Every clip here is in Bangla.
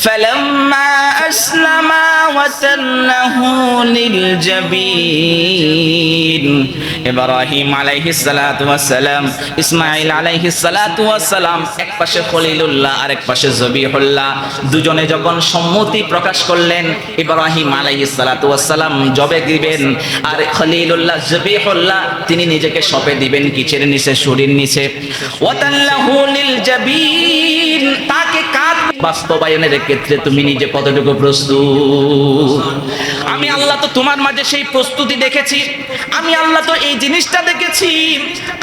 فلما أسلما وتله للجبين ইব্রাহিম আলাইহিস সালাতু ওয়াস সালাম, ইসমাঈল আলাইহিস সালাতু ওয়াস সালাম, এক পাশে খলিলুল্লাহ আর এক পাশে জবিহুল্লাহ, দুজনে যখন সম্মতি প্রকাশ করলেন ইব্রাহিম আলাইহিস সালাতু ওয়াস সালাম জবে দিবেন, আর খলিলুল্লাহ জবিহুল্লাহ তিনি নিজেকে সঁপে দিবেন কিচের নিচে, শুরির নিচে। ওয়াতাল্লাহু লিল জাবিন, তাকে কাজ বাস্তবায়নের ক্ষেত্রে তুমি নিজে কতটুকু প্রস্তুত? আমি আল্লাহ তো তোমার মাঝে সেই প্রস্তুতি দেখেছি, আমি আল্লাহ তো এই জিনিসটা দেখেছি।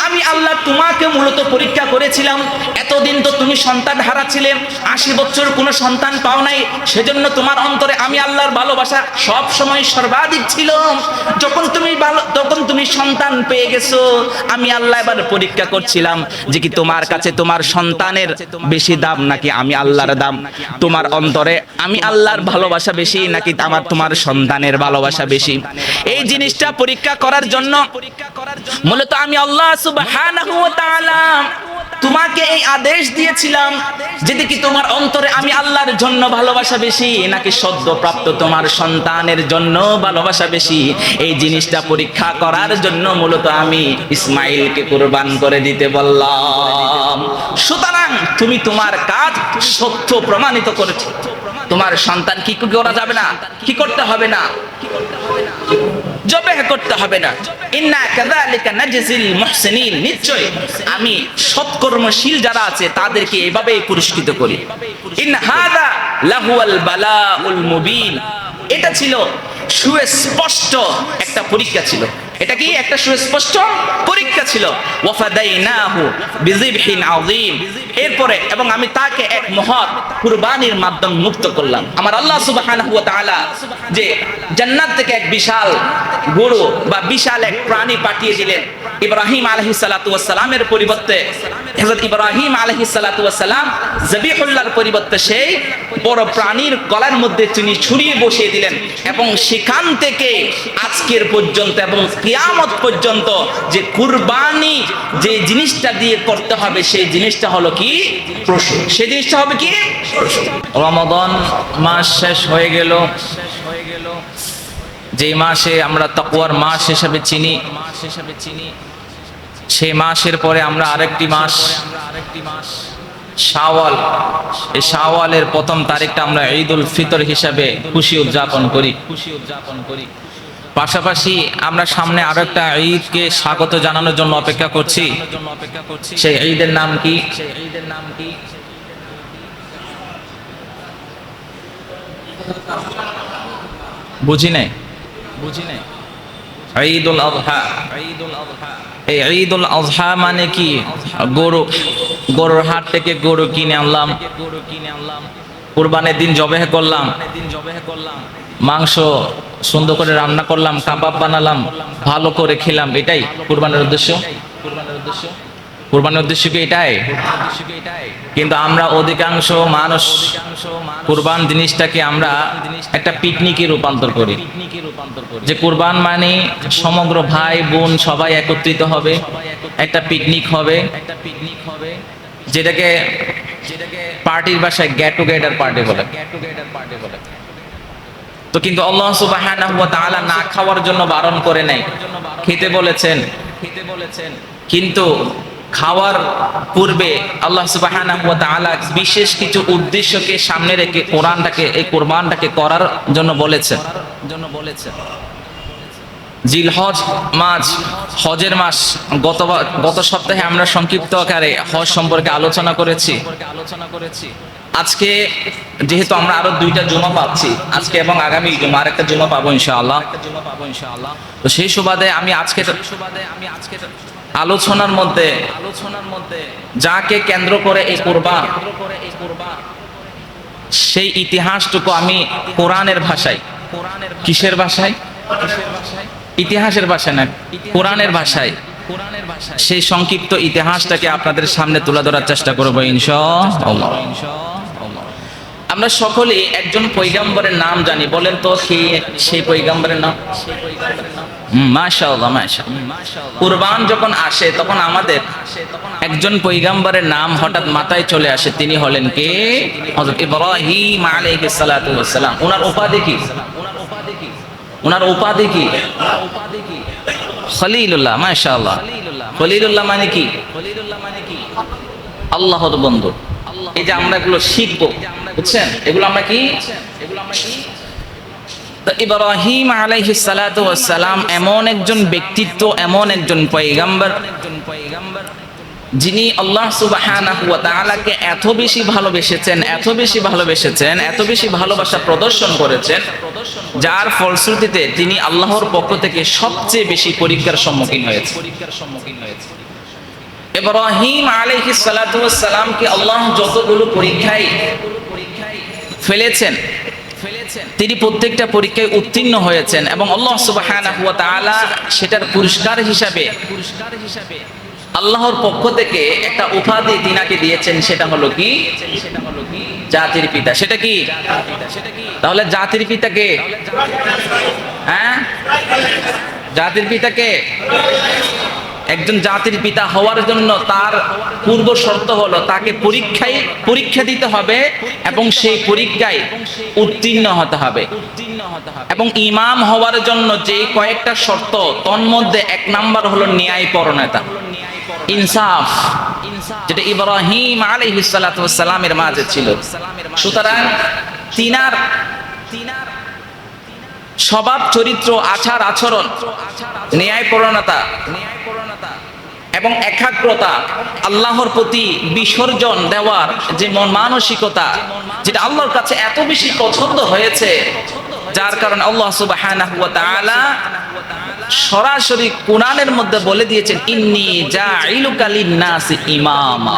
আমি আল্লাহ তোমাকে মূলত পরীক্ষা করেছিলাম। এতদিন তো তুমি সন্তান হারাছিলে, 80 বছর কোনো সন্তান পাও নাই, সেজন্য তোমার অন্তরে আমি আল্লাহর ভালোবাসা সব সময় সর্বাধিক ছিল। যখন তুমি সন্তান পেয়ে গেছো, আমি আল্লাহ এবার পরীক্ষা করছিলাম যে কি তোমার কাছে তোমার সন্তানের বেশি দাম নাকি আমি আল্লাহর দাম? তোমার অন্তরে আমি আল্লাহর ভালোবাসা বেশি নাকি তোমার সন্তানের ভালোবাসা বেশি? এই জিনিসটা পরীক্ষা করার জন্য মূলত আমি আল্লাহ সুবহানাহু ওয়া তাআলা তোমাকে এই আদেশ দিয়েছিলাম যে দেখি তোমার অন্তরে আমি আল্লাহর জন্য ভালোবাসা বেশি নাকি সদ্যপ্রাপ্ত তোমার সন্তানের জন্য ভালোবাসা বেশি। এই জিনিসটা পরীক্ষা করার জন্য মূলত আমি ইসমাঈলকে কুরবান করে দিতে বললাম। সুতরাং তুমি তোমার কাজ সত্য প্রমাণিত করেছো। তোমার সন্তান কি করা যাবে না, কি করতে হবে না, জবেহ করতে হবে না। ইন্না কাযালিকা নাজজিল মুহসিনিন, নিশ্চয় আমি সৎকর্মশীল যারা আছে তাদেরকে এভাবেই পুরস্কৃত করি। ইন হাযা লাহুয়াল বালাউল মুবিন, এটা ছিল সুস্পষ্ট একটা পরীক্ষা ছিল। এটা কি একটা সুস্পষ্ট পরীক্ষা ছিল। ওয়াফাদাইনাহু বিযিবহিন আযীম, এরপরে এবং আমি তাকে এক মহৎ কুরবানির মাধ্যমে মুক্ত করলাম। আমার আল্লাহ সুবহানাহু ওয়া তাআলা যে জান্নাত থেকে এক বিশাল গরু বা বিশাল এক প্রাণী পাঠিয়ে দিলেন ইব্রাহিম আলাইহিস সালাতু ওয়াস সালামের পরিবর্তে। হযরত ইব্রাহিম আলাইহিস সালাতু ওয়াস সালাম জবিহুল্লাহর পরিবর্তে সেই বড় প্রাণীর গলার মধ্যে তিনি ছুরিয়ে বসিয়ে দিলেন, এবং সেখান থেকে আজকের পর্যন্ত এবং কিয়ামত পর্যন্ত যে কুরবানি যে জিনিসটা দিয়ে করতে হবে সেই জিনিসটা হলো কি? পশু। সেই জিনিসটা হবে কি? পশু। রমাদান মাস শেষ হয়ে গেল, যে মাসে আমরা তাকওয়ার মাস হিসেবে চিনি, সেই মাসের পরে আমরা আরেকটি মাস শাওয়াল। এই শাওয়ালের প্রথম তারিখটা আমরা ঈদুল ফিতর হিসাবে খুশি উদযাপন করি। পাশাপাশি আমরা সামনে আরো একটা ঈদকে স্বাগত জানানোর জন্য অপেক্ষা করছি। সেই ঈদের নাম কি? বুঝি নাই। ঈদুল আযহা। এই ঈদুল আযহা মানে কি? গরুর হাট থেকে গরু কিনে আনলাম, কুরবানির দিন জবেহ করলাম, মাংস সুন্দর করে রান্না করলাম, কাবাব বানালাম, ভালো করে খেলাম, এটাই কুরবানির উদ্দেশ্য। কুরবানির উদ্দেশ্য কি এটাই? কিন্তু আমরা অধিকাংশ মানুষ কুরবান জিনিসটাকে আমরা একটা পিকনিকে রূপান্তর করি, যে কুরবান মানে সমগ্র ভাই বোন সবাই একত্রিত হবে, একটা পিকনিক হবে, যেটাকে পার্টির ভাষায় গেট টুগেদার পার্টি বলে। তো কিন্তু আল্লাহ সুবহানাহু ওয়া তাআলা না খাওয়ার জন্য বারণ করে নাই, খেতে বলেছেন। কিন্তু খাওয়ার পূর্বে আল্লাহ সুবহানাহু ওয়া তাআলা বিশেষ কিছু উদ্দেশ্যকে সামনে রেখে এই কুরবানটাকে করার জন্য বলেছেন। জিলহজ মাস, হজের মাস। গত সপ্তাহে আমরা সংক্ষিপ্ত আকারে হজ সম্পর্কে আলোচনা করেছি। আজকে যেহেতু আমরা আরো 2টা জুমা পাচ্ছি, আজকে এবং আগামী জুমা আরেকটা জুমা পাবো ইনশাআল্লাহ। তো সেই সুবাদে আমি আজকে আলোচনার মধ্যে যাকে কেন্দ্র করে এই কুরবান, সেই ইতিহাসটুকু আমি কোরআনের ভাষায়, কিসের ভাষায়? ইতিহাসের ভাষায় না, কোরআনের ভাষায় সেই সংক্ষিপ্ত ইতিহাসটাকে আপনাদের সামনে তুলে ধরার চেষ্টা করব ইনশাআল্লাহ। আমরা সকলেই একজন পয়গম্বরের নাম জানি, বলেন তো সেই পয়গম্বরের নাম? মাশাআল্লাহ মাশাআল্লাহ। কুরবান যখন আসে তখন আমাদের একজন পয়গম্বরের নাম হঠাৎ মাথায় চলে আসে, তিনি হলেন কে? হযরত ইব্রাহিম আলাইহিস সালাতু ওয়াস সালাম। ওনার উপাধি কি? ওনার উপাধি কি? খলিলুল্লাহ। মাশাআল্লাহ। খলিলুল্লাহ মানে কি? আল্লাহর বন্ধু। এই যে আমরা এগুলো শিখবো, বুঝছেন, এগুলো আমরা কি? তো ইব্রাহিম আলাইহিস সালাতু ওয়াস সালাম এমন একজন ব্যক্তিত্ব, এমন একজন পয়গম্বর যিনি আল্লাহ সুবহানাহু ওয়া তাআলাকে এত বেশি ভালোবেসেছেন, এত বেশি ভালোবেসেছেন, এত বেশি ভালোবাসা প্রদর্শন করেছেন, যার ফলশ্রুতিতে তিনি আল্লাহর পক্ষ থেকে সবচেয়ে বেশি পরীক্ষার সম্মুখীন হয়েছে। ইব্রাহিম আলাইহিস সালাতু ওয়াস সালামকে আল্লাহ যতগুলো পরীক্ষায় ফেলেছেন, তিনি প্রত্যেকটা পরীক্ষায় উত্তীর্ণ হয়েছেন এবং আল্লাহ সুবহানাহু ওয়া তাআলা সেটার পুরস্কার হিসাবে আল্লাহর পক্ষ থেকে একটা উপাধি তিনাকে দিয়েছেন, সেটা হলো কি? জাতির পিতা। সেটা কি? তাহলে জাতির পিতাকে, হ্যাঁ, জাতির পিতাকে, একজন জাতির পিতা হওয়ার জন্য তার পূর্ব শর্ত হলো তাকে পরীক্ষা দিতে হবে এবং সেই পরীক্ষায় উত্তীর্ণ হতে হবে। এবং ইমাম হওয়ার জন্য যে কয়েকটা শর্ত, তন্মধ্যে এক নাম্বার হলো ন্যায়পরণতা, ইনসাফ, যেটা ইব্রাহিম আলাইহিস সালাতু ওয়াস সালামের মাঝে ছিল। সুতরাং তিনার স্বভাব চরিত্র, আচার আচরণ, ন্যায়পরণতা এবং একাগ্রতা, আল্লাহর প্রতি বিসর্জন দেওয়ার যে মন মানসিকতা, যেটা আল্লাহর কাছে এত বেশি পছন্দ হয়েছে, যার কারণে আল্লাহ সুবহানাহু ওয়া তাআলা সরাসরি কোরআনের মধ্যে বলে দিয়েছেন, ইন্নী জাইলুকা লিন-নাসি ইমামা।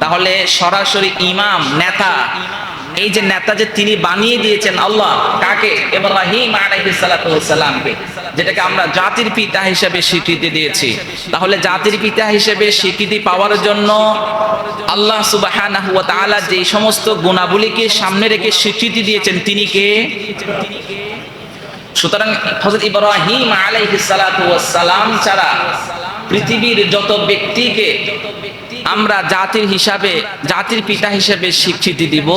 তাহলে সরাসরি ইমাম, নেতা, এই যে নেতা যে তিনি বানিয়ে দিয়েছেন আল্লাহ, কাকে? ইব্রাহিম আলাইহিস সালাতু ওয়াস সালামকে, যেটাকে আমরা জাতির পিতা হিসেবে স্বীকৃতি দিয়েছি। তাহলে জাতির পিতা হিসেবে স্বীকৃতি পাওয়ার জন্য আল্লাহ সুবহানাহু ওয়া তাআলা যে সমস্ত গুণাবলীকে সামনে রেখে স্বীকৃতি দিয়েছেন, তিনি কে? সুতরাং হযরত ইব্রাহিম আলাইহিস সালাতু ওয়াস সালাম ছাড়া পৃথিবীর যত ব্যক্তিকে আমরা জাতির পিতা হিসেবে স্বীকৃতি দিব,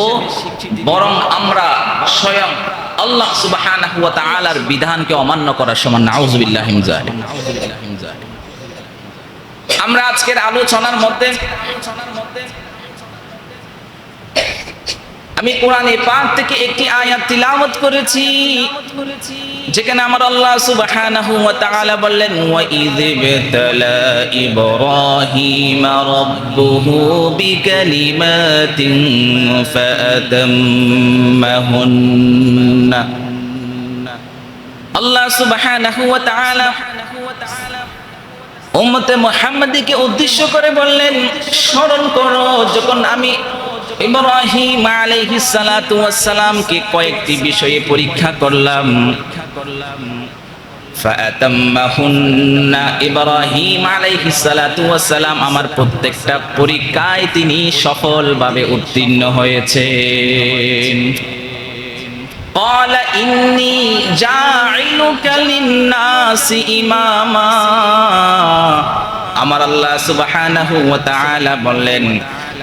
বরং আমরা স্বয়ং আল্লাহ সুবহানাহু ওয়া তাআলার বিধানকে অমান্য করার সমান। নাউযুবিল্লাহি মিন যালিক। আমরা আজকের আলোচনার মধ্যে আমি কোরআনে পাক থেকে একটি আয়াত তিলাওয়াত করেছি, যেখানে আমার আল্লাহ সুবহানাহু ওয়া তাআলা বললেন, ওয়া ইয বিতালা ইব্রাহিম রাব্বুহু বিকালিমাতিন ফাআতাম্মাহুন্না। আল্লাহ সুবহানাহু ওয়া তাআলা উম্মতে মুহাম্মাদীকে উদ্দেশ্য করে বললেন, স্মরণ করো যখন আমি ইব্রাহিম আলাইহিস সালাতু ওয়াস সালামকে কয়েকটি বিষয়ে পরীক্ষা করলাম। ফাআতাম্মাহুন্না, ইব্রাহিম আলাইহিস সালাতু ওয়াস সালাম আমার প্রত্যেকটা পরীক্ষায় তিনি সফলভাবে উত্তীর্ণ হয়েছেন। ক্বালা ইন্নী জাইলুকা লিন-নাসি ইমামা। আমার আল্লাহ সুবহানাহু ওয়া তাআলা বললেন,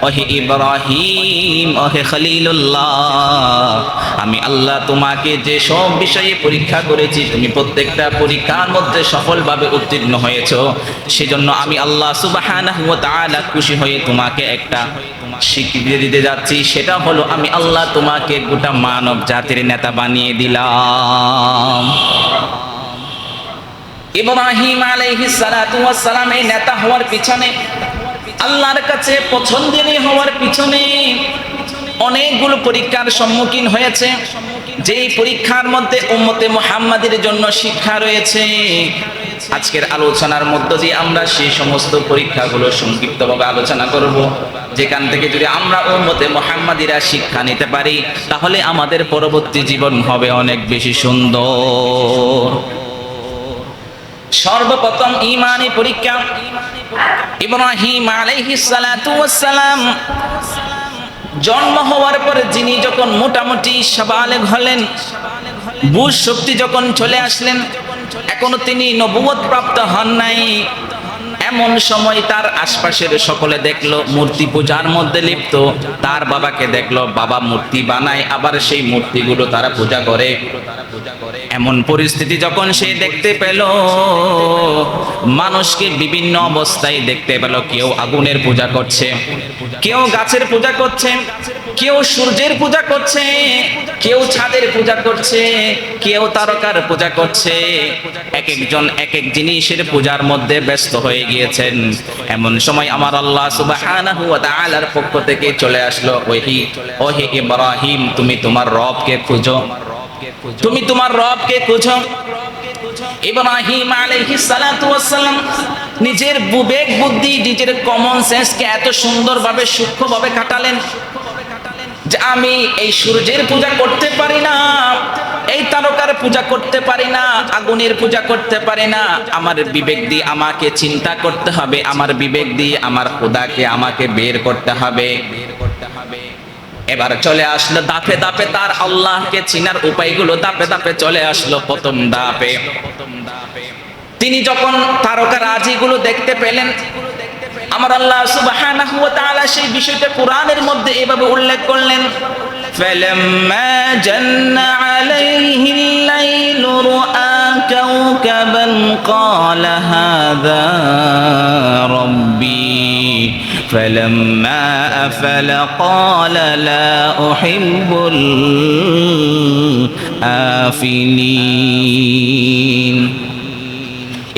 ওহে ইব্রাহিম, ওহে খলিলুল্লাহ, আমি আল্লাহ তোমাকে যে সব বিষয়ে পরীক্ষা করেছি, তুমি প্রত্যেকটা পরীক্ষার মধ্যে সফলভাবে উত্তীর্ণ হয়েছো, সেজন্য আমি আল্লাহ সুবহানাহু ওয়া তাআলা খুশি হয়ে তোমাকে একটা স্বীকৃতি দিতে যাচ্ছি। সেটা হলো আমি আল্লাহ তোমাকে গোটা মানব জাতির নেতা বানিয়ে দিলাম। ইব্রাহিম আলাইহিস সালাতু ওয়াস সালাম এই নেতা হওয়ার পিছনে, আল্লাহর কাছে পছন্দনীয় হওয়ার পিছনে অনেকগুলো পরীক্ষার সম্মুখীন হয়েছে, যেই পরীক্ষার মধ্যে উম্মতে মুহাম্মাদের জন্য শিক্ষা রয়েছে। আজকের আলোচনার মধ্য দিয়ে আমরা সেই সমস্ত পরীক্ষাগুলো সংক্ষিপ্তভাবে আলোচনা করব, যেখান থেকে যদি আমরা উম্মতে মুহাম্মাদিরা শিক্ষা নিতে পারি, তাহলে আমাদের পরবর্তী জীবন হবে অনেক বেশি সুন্দর। সর্বপ্রথম ঈমানি পরীক্ষা। ইব্রাহিম আলাইহিস সালাতু ওয়াস সালাম জন্ম হওয়ার পরে যিনি যখন মোটামুটি সাবালেগ হলেন, বুঝ শক্তি যখন চলে আসলেন, এখনো তিনি নবুয়ত প্রাপ্ত হন নাই। এমন সময় তার আশপাশের সকলে দেখলো মূর্তি পূজার মধ্যে লিপ্ত। তার বাবাকে দেখলো বাবা মূর্তি বানায়, আবার সেই মূর্তিগুলো তারা পূজা করে। এমন পরিস্থিতি যখন সে দেখতে পেল, মানুষকে বিভিন্ন অবস্থায় দেখতে পেল, কেউ আগুনের পূজা করছে, কেউ গাছের পূজা করছে, কেউ সূর্যের পূজা করছে, কেউ ছাদের পূজা করছে, কেউ তারকার পূজা করছে। এক একজন এক এক জিনিসের পূজার মধ্যে ব্যস্ত হয়ে গিয়েছেন। এমন সময় আমার আল্লাহ সুবহানাহু ওয়া তাআলার পক্ষ থেকে চলে আসলো ওহী, ওহে ইব্রাহিম, তুমি তোমার রবকে খুঁজো, তুমি তোমার রবকে খুঁজো। ইব্রাহিম আলাইহিস সালাতু ওয়াস সালাম নিজের বিবেক বুদ্ধি, নিজের কমন সেন্সকে এত সুন্দরভাবে সূক্ষ্মভাবে কাটালেন যে আমি এই সূর্যের পূজা করতে পারি না, এই তারকার পূজা করতে পারি না, আগুনের পূজা করতে পারি না। আমার বিবেক দিয়ে আমাকে চিন্তা করতে হবে, আমার বিবেক দিয়ে আমার খোদাকে আমাকে বের করতে হবে। এবার চলে আসলো ধাপে ধাপে তার আল্লাহকে চিনার উপায়গুলো ধাপে ধাপে চলে আসলো। প্রথম ধাপে তিনি যখন তারকা রাজিগুলো দেখতে পেলেন, আমার আল্লাহ সুবহানাহু ওয়া তাআলা সেই বিষয়টা কোরআনের মধ্যে এভাবে উল্লেখ করলেন, ফালাম্মা জান্না আলাইহিল লাইলু রাআ কাওকাবান ক্বালা হাযা রাব্বি ফালাম্মা আফালা ক্বালা লা উহিব্বুল আফিলিন।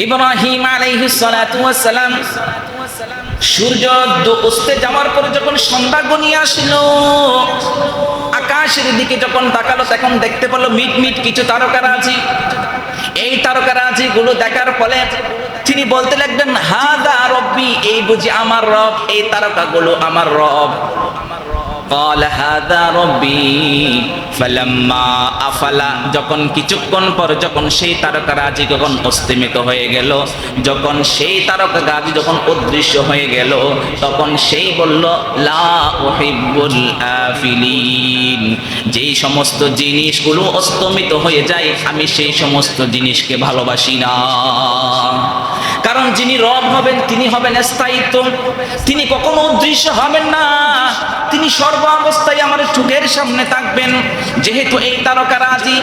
ইব্রাহিম আলাইহিস সালাতু ওয়াস সালাম সূর্য অস্তে যাওয়ার পরে যখন সন্ধ্যা ঘনিয়ে আসলো, আকাশের দিকে যখন তাকালো তখন দেখতে পেল মিট মিট কিছু তারকারাজি। এই তারকারাজি গুলো দেখার ফলে তিনি বলতে লাগলেন, হাদা রব্বি, এই বুঝি আমার রব, এই তারকাগুলো আমার রব। قال هذا ربي فلما আফালা, যখন কিছুক্ষণ পর যখন সেই তারকারাজি যখন অস্তমিত হয়ে গেল, যখন সেই তারকারাজি যখন অদৃশ্য হয়ে গেল, তখন সেই বলল লা উহিব্বুল আফিলিন, যেই সমস্ত জিনিসগুলো অস্তমিত হয়ে যায় আমি সেই সমস্ত জিনিসকে ভালোবাসি না। কারণ যিনি রব হবেন তিনি হবেন স্থায়িত্ব, তিনি কখনো অদৃশ্য হবেন না, তিনি সর্ব অবস্থায় আমার চোখের সামনে থাকবেন। যেহেতু এই তারকারাজি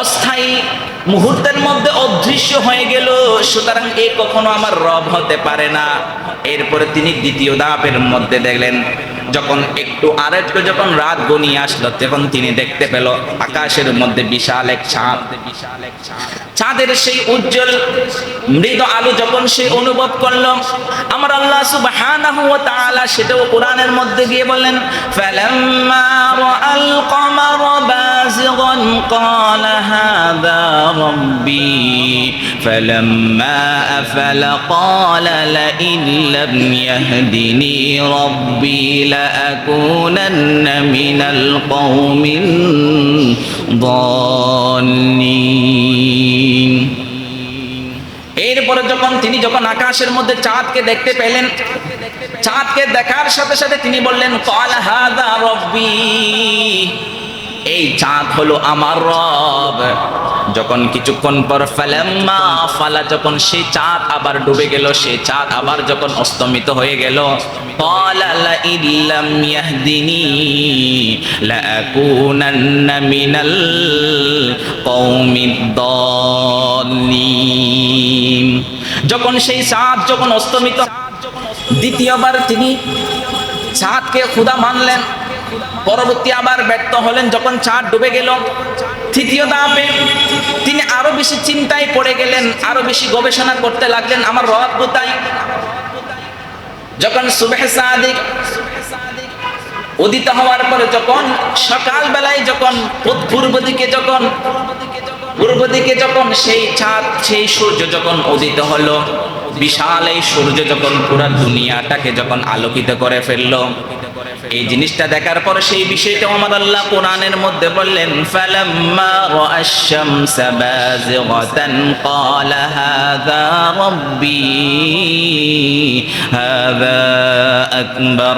অস্থায়ী, মুহূর্তের মধ্যে অদৃশ্য হয়ে গেল, সুতরাং এ কখনো আমার রব হতে পারে না। এরপরে তিনি দ্বিতীয় ধাপের মধ্যে দেখলেন, যখন একটু আরেকটু যখন রাত ঘনিয়ে আসলো তখন তিনি দেখতে পেল আকাশের মধ্যে বিশাল এক চাঁদ। চাঁদের সেই উজ্জ্বল মৃদু আলো যখন সে অনুভব করলো, আমার আল্লাহ সুবহানাহু ওয়া তাআলা সেটাও কোরআনের মধ্যে গিয়ে বললেন, ফালাম্মা রাআল কমারা বাযিগান ক্বালা হাযা রাব্বি ফালাম্মা আফালা ক্বালা লাইন লাম ইয়াহদিনি রাব্বি লাআকুনান্না মিনাল কওমিন দাল্লিন। এরপরে তিনি যখন আকাশের মধ্যে চাঁদকে দেখতে পেলেন, চাঁদকে দেখার সাথে সাথে তিনি বললেন, ক্বালা হাযা রাব্বি, এই চাঁদ হলো আমার রব। যখন কিছুক্ষণ পর ফালাম্মা আফালা, যখন সেই চাঁদ আবার ডুবে গেল, সেই চাঁদ আবার যখন অস্তমিত হয়ে গেল, ক্বালা লাইন লাম ইয়াহদিনি লাআকুনান্না মিনাল কওমিদ দাল্লিন। যখন সেই চাঁদ যখন অস্তমিত, দ্বিতীয়বার তিনি চাঁদকে খোদা মানলেন, পরবর্তী আবার ব্যর্থ হলেন যখন চাঁদ ডুবে গেল। তৃতীয় ধাপে তিনি আরো বেশি চিন্তায় পড়ে গেলেন, আরো বেশি গবেষণা করতে লাগলেন আমার রব কোথায়। যখন সুবহ সাদিক উদিত হওয়ার পরে, যখন সকাল বেলায় যখন পূর্ব দিকে যখন সেই চাঁদ সেই সূর্য যখন উদিত হলো, বিশাল এই সূর্য যখন পুরো দুনিয়াটাকে যখন আলোকিত করে ফেললো, এই জিনিসটা দেখার পর সেই বিষয়টা আমার আল্লাহ কোরআনের মধ্যে বললেন, ফালাম্মা রাআশ শামসা বাযিগাতান ক্বালা হাযা রাব্বি হাযা আকবার।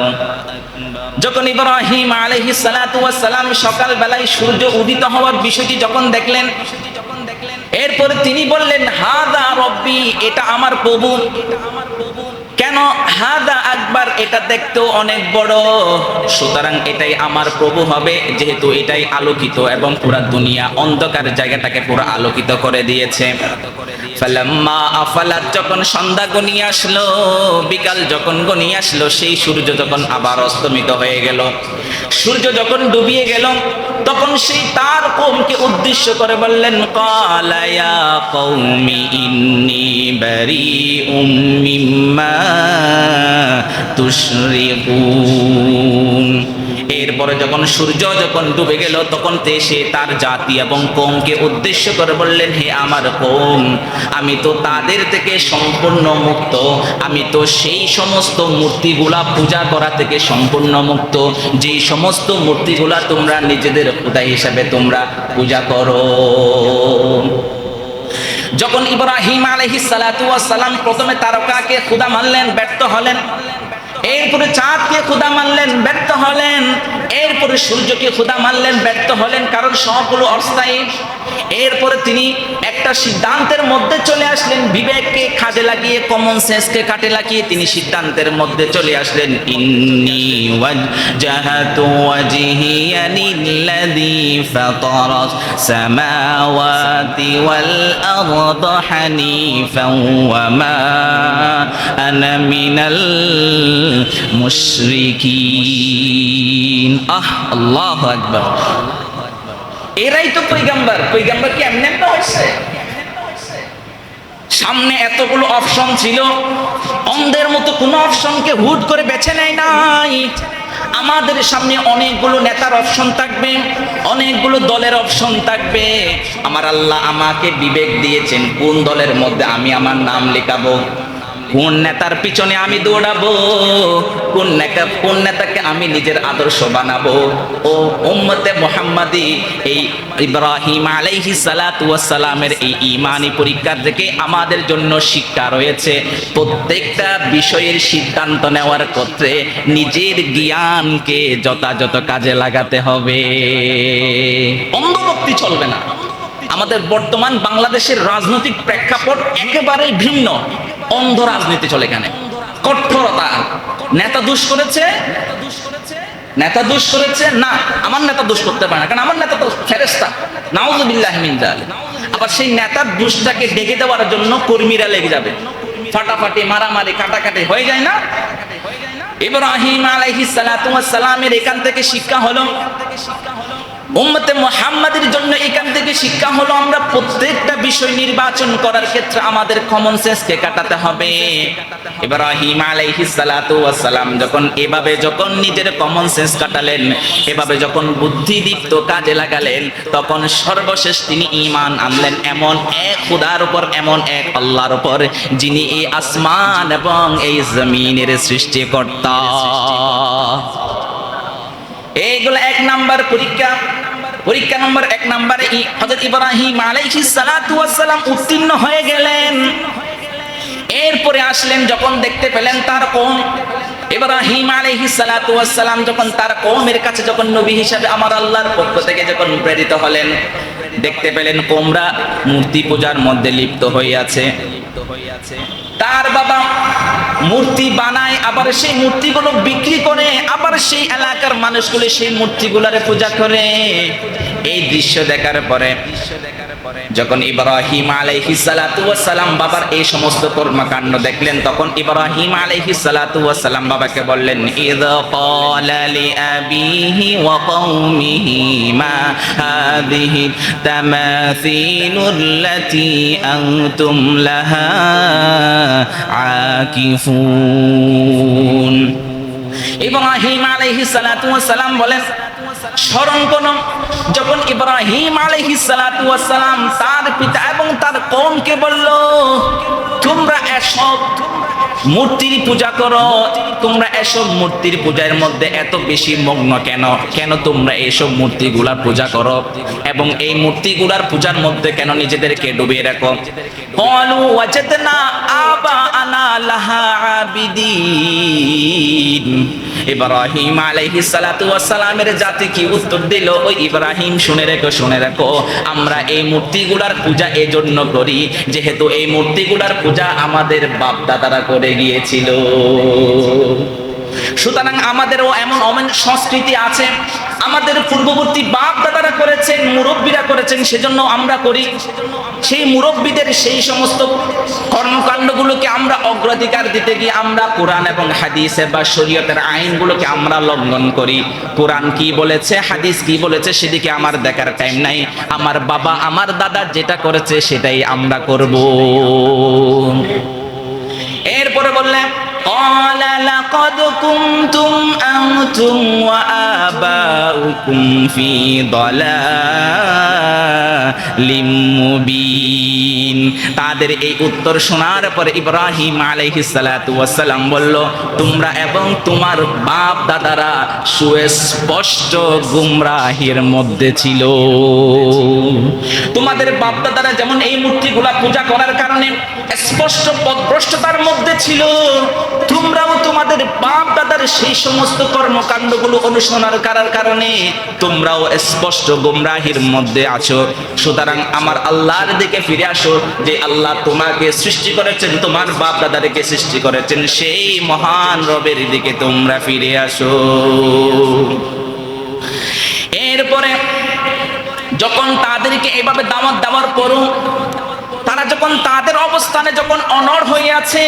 যখন ইব্রাহিম আলাইহিস সালাতু ওয়াস সালাম সকাল বেলায় সূর্য উদিত হওয়ার বিষয়টি যখন দেখলেন, এরপরে তিনি বললেন হাদা রব্বি, এটা আমার প্রভু। কেন? হাদা আকবার, এটা দেখতেও অনেক বড়, সুতরাং এটাই আমার প্রভু হবে, যেহেতু এটাই আলোকিত এবং পুরা দুনিয়া অন্ধকার জায়গাটাকে পুরো আলোকিত করে দিয়েছে। ফালাম্মা আফালাত, যখন সন্ধ্যা গনিয়ে আসলো, বিকাল যখন গনিয়ে আসলো, সেই সূর্য যখন আবার অস্তমিত হয়ে গেল, সূর্য যখন ডুবিয়ে গেল, তখন সেই তার কওমকে উদ্দেশ্য করে বললেন ক্বালা ইয়া কওমি ইন্নী বারীউম মিম্মা তুশরিকুন। এরপরে যখন সূর্য যখন ডুবে গেল, তখন সে তার জাতি এবং কওমকে উদ্দেশ্য করে বললেন, হে আমার কওম, আমি তো তাদের থেকে সম্পূর্ণ মুক্ত, আমি তো সেই সমস্ত মূর্তিগুলা পূজা করা থেকে সম্পূর্ণ মুক্ত, যেই সমস্ত মূর্তিগুলা তোমরা নিজেদের খোদা হিসাবে তোমরা পূজা করো। যখন ইব্রাহিম আলাইহিস সালাতু ওয়াস সালাম প্রথমে তারকাকে খোদা মানলেন, ব্যর্থ হলেন, এরপরে চাঁদকে খোদা মানলেন, ব্যর্থ হলেন, এরপরে সূর্যকে খোদা মানলেন, ব্যর্থ হলেন, কারণ সবগুলো অস্থায়ী। এরপরে তিনি একটা সিদ্ধান্তের মধ্যে চলে আসলেন, বিবেককে কাজে লাগিয়ে, কমন সেন্সকে কাজে লাগিয়ে তিনি সিদ্ধান্তের মধ্যে চলে আসলেন, ইন্নী ওয়াজজাহাতু ওয়াজহিয়া লিল্লাযী ফাতারাস সামাওয়াতি ওয়াল আরদা হানিফান ওয়া মা আনা মিনাল মুশরিকিন। আল্লাহু আকবার। এরাই তো পয়গম্বর। পয়গম্বর কি এমনি এমনি হয়েছে? সামনে এতগুলো অপশন ছিল, অন্ধের মতো কোনো অপশনকে হুট করে বেছে নেয় নাই। আমাদের সামনে অনেকগুলো নেতার অপশন থাকবে, অনেকগুলো দলের অপশন থাকবে। আমার আল্লাহ আমাকে বিবেক দিয়েছেন, কোন দলের মধ্যে আমি আমার নাম লেখাবো, কোন নেতার পিছনে আমি দৌড়াবো, কোন নেতাকে আমি নিজের আদর্শ বানাবো। ও উম্মতে মুহাম্মাদি, এই ইব্রাহিম আলাইহিস সালাতু ওয়াস সালামের এই ঈমানি পরীক্ষার থেকে আমাদের জন্য শিক্ষা রয়েছে। প্রত্যেকটা বিষয়ের সিদ্ধান্ত নেওয়ার ক্ষেত্রে নিজের জ্ঞানকে যথাযথ কাজে লাগাতে হবে, অন্ধভক্তি চলবে না। আমাদের বর্তমান বাংলাদেশের রাজনৈতিক প্রেক্ষাপট একেবারেই ভিন্ন। অন্ধ রাজনীতি চলে এখানে, কঠোরতা। নেতা দোষ করেছে, নেতা দোষ করেছে, না আমার নেতা দোষ করতে পারে না, কারণ আমার নেতা তো ফেরেশতা, নাউযুবিল্লাহি মিন যালিক। আবার সেই নেতার দোষটাকে ঢেকে দেওয়ার জন্য কর্মীরা লেগে যাবে, ফাটাফাটি, মারামারি, কাটাকাটি হয়ে যায় না। ইব্রাহিম আলাইহিস সালাতু ওয়াস সালামের এখান থেকে শিক্ষা হলো, উম্মতে মুহাম্মাদের জন্য এখান থেকে শিক্ষা হলো, আমরা প্রত্যেকটা বিষয় নির্বাচন করার ক্ষেত্রে আমাদের কমন সেন্সকে কাটাতে হবে। ইব্রাহিম আলাইহিস সালাতু ওয়াস সালাম যখন নিজের কমন সেন্স কাটালেন, এভাবে যখন বুদ্ধিদীপ্ত কাজে লাগালেন, তখন সর্বশেষ তিনি ঈমান আনলেন এমন এক খোদার উপর, এমন এক আল্লাহর উপর, যিনি এই আসমান এবং এই জমিনের সৃষ্টিকর্তা। এইগুলো এক নাম্বার পরীক্ষা। পরীক্ষা নম্বর 1 নম্বরে হযরত ইব্রাহিম আলাইহিস সালাতু ওয়াস সালাম উত্তীর্ণ হয়ে গেলেন। এরপরে আসলেন, যখন দেখতে পেলেন তার কওম, ইব্রাহিম আলাইহিস সালাতু ওয়াস সালাম যখন তার কওমের কাছে যখন নবী হিসেবে আমার আল্লাহর পক্ষ থেকে যখন প্রেরিত হলেন, দেখতে পেলেন কওমরা মূর্তি পূজার মধ্যে লিপ্ত হয়ে আছে। তার বাবা মূর্তি বানায়, আবার সেই মূর্তিগুলো বিক্রি করে, আবার সেই এলাকার মানুষগুলো সেই মূর্তিগুলোরে পূজা করে। এই দৃশ্য দেখার পরে যখন ইব্রাহিম আলাইহিস সালাতু ওয়াস সালাম বাবার এই সমস্ত কর্মকাণ্ড দেখলেন, তখন ইব্রাহিম আলাইহিস সালাতু ওয়াস সালাম বাবাকে বললেন, ইযা ক্বালা লিআবিহি ওয়া কওমিহি মা হাযিহি তামাসিলুল্লাতী আনতুম লাহা আকিফুন। ইব্রাহিম আলাইহিস সালাতু ওয়াস সালাম বলেন, স্মরণ করুন যখন ইব্রাহিম আলাইহিস সালাতু ওয়াস সালাম তার পিতা এবং তার কওমকে বলল, তোমরা এসব মূর্তির পূজা করো, তোমরা এসব মূর্তির পূজার মধ্যে এত বেশি মগ্ন কেন? কেন তোমরা এসব মূর্তিগুলার পূজা করো এবং এই মূর্তিগুলার পূজার মধ্যে কেন নিজেদেরকে ডুবিয়ে রাখো? ক্বালু ওয়াজাদনা আবাআনা লাহা আবিদিন। ইব্রাহিম আলাইহিস সালাতু ওয়াস সালামের জাতি কি উত্তর দিল? ওই ইব্রাহিম শুনে রেখো, আমরা এই মূর্তিগুলার পূজা এজন্য করি যেহেতু এই মূর্তিগুলার পূজা আমাদের বাপ দাদারা করে গিয়েছিল। সুতরাং আমাদেরও এমন সংস্কৃতি আছে, আমাদের পূর্ববর্তী বাপ দাদারা করেছেন, মুরব্বীরা করেছেন, সেজন্য আমরা করি। সেই মুরব্বীদের সেই সমস্ত কর্মকাণ্ডগুলোকে আমরা অগ্রাধিকার দিতে গিয়ে আমরা কোরআন এবং হাদিসে বা শরীয়তের আইনগুলোকে আমরা লঙ্ঘন করি। কোরআন কি বলেছে, হাদিস কি বলেছে সেদিকে আমার দেখার টাইম নাই। আমার বাবা আমার দাদা যেটা করেছে সেটাই আমরা করব। এরপরে বললেন قال لقد كنتم أنتم وآباؤكم في ضلال مبين। তাদের এই উত্তর শোনার পরে ইব্রাহিম আলাইহিস সালাতু ওয়াস সালাম বলল, তোমরা এবং তোমার বাপ দাদারা সুস্পষ্ট গুমরাহির মধ্যে ছিল। তোমাদের বাপ দাদারা যেমন এই মূর্তিগুলা পূজা করার কারণে স্পষ্ট পথভ্রষ্টতার মধ্যে ছিল, তোমরাও তোমাদের বাপ দাদার সেই সমস্ত কর্মকাণ্ডগুলো অনুসরণ করার কারণে তোমরাও স্পষ্ট গুমরাহির মধ্যে আছো। সুতরাং আমার আল্লাহর দিকে ফিরে আসো, যে আল্লাহ তোমাকে সৃষ্টি করেছেন, তোমার বাপ দাদাকে সৃষ্টি করেছেন, সেই মহান রবের দিকে তোমরা ফিরে আসো। এরপরে যখন তাদেরকে এভাবে দাওয়াত দেওয়ার পরও তারা যখন তাদের অবস্থানে যখন অনড় হয়ে আছে,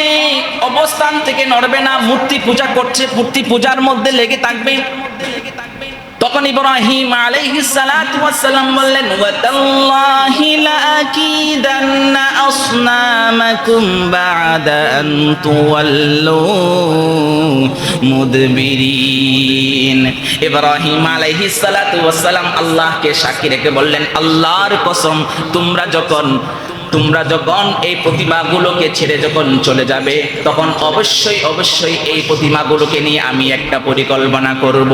অবস্থান থেকে নড়বে না, মূর্তি পূজা করছে, মূর্তি পূজার মধ্যে লেগে থাকবে, তখন ইব্রাহিম আলাইহিস সালাতু ওয়াস সালাম বললেন, ওয়াতাল্লাহি লাআকিদান্না আসনামাকুম বা'দা আন তুওয়াল্লু মুদবিরিন। ইব্রাহিম আলাইহিস সালাতু ওয়াস সালাম আল্লাহকে সাক্ষী রেখে বললেন, আল্লাহর কসম, তোমরা যখন এই প্রতিমাগুলোকে ছেড়ে যখন চলে যাবে তখন অবশ্যই এই প্রতিমাগুলোকে নিয়ে আমি একটা পরিকল্পনা করব।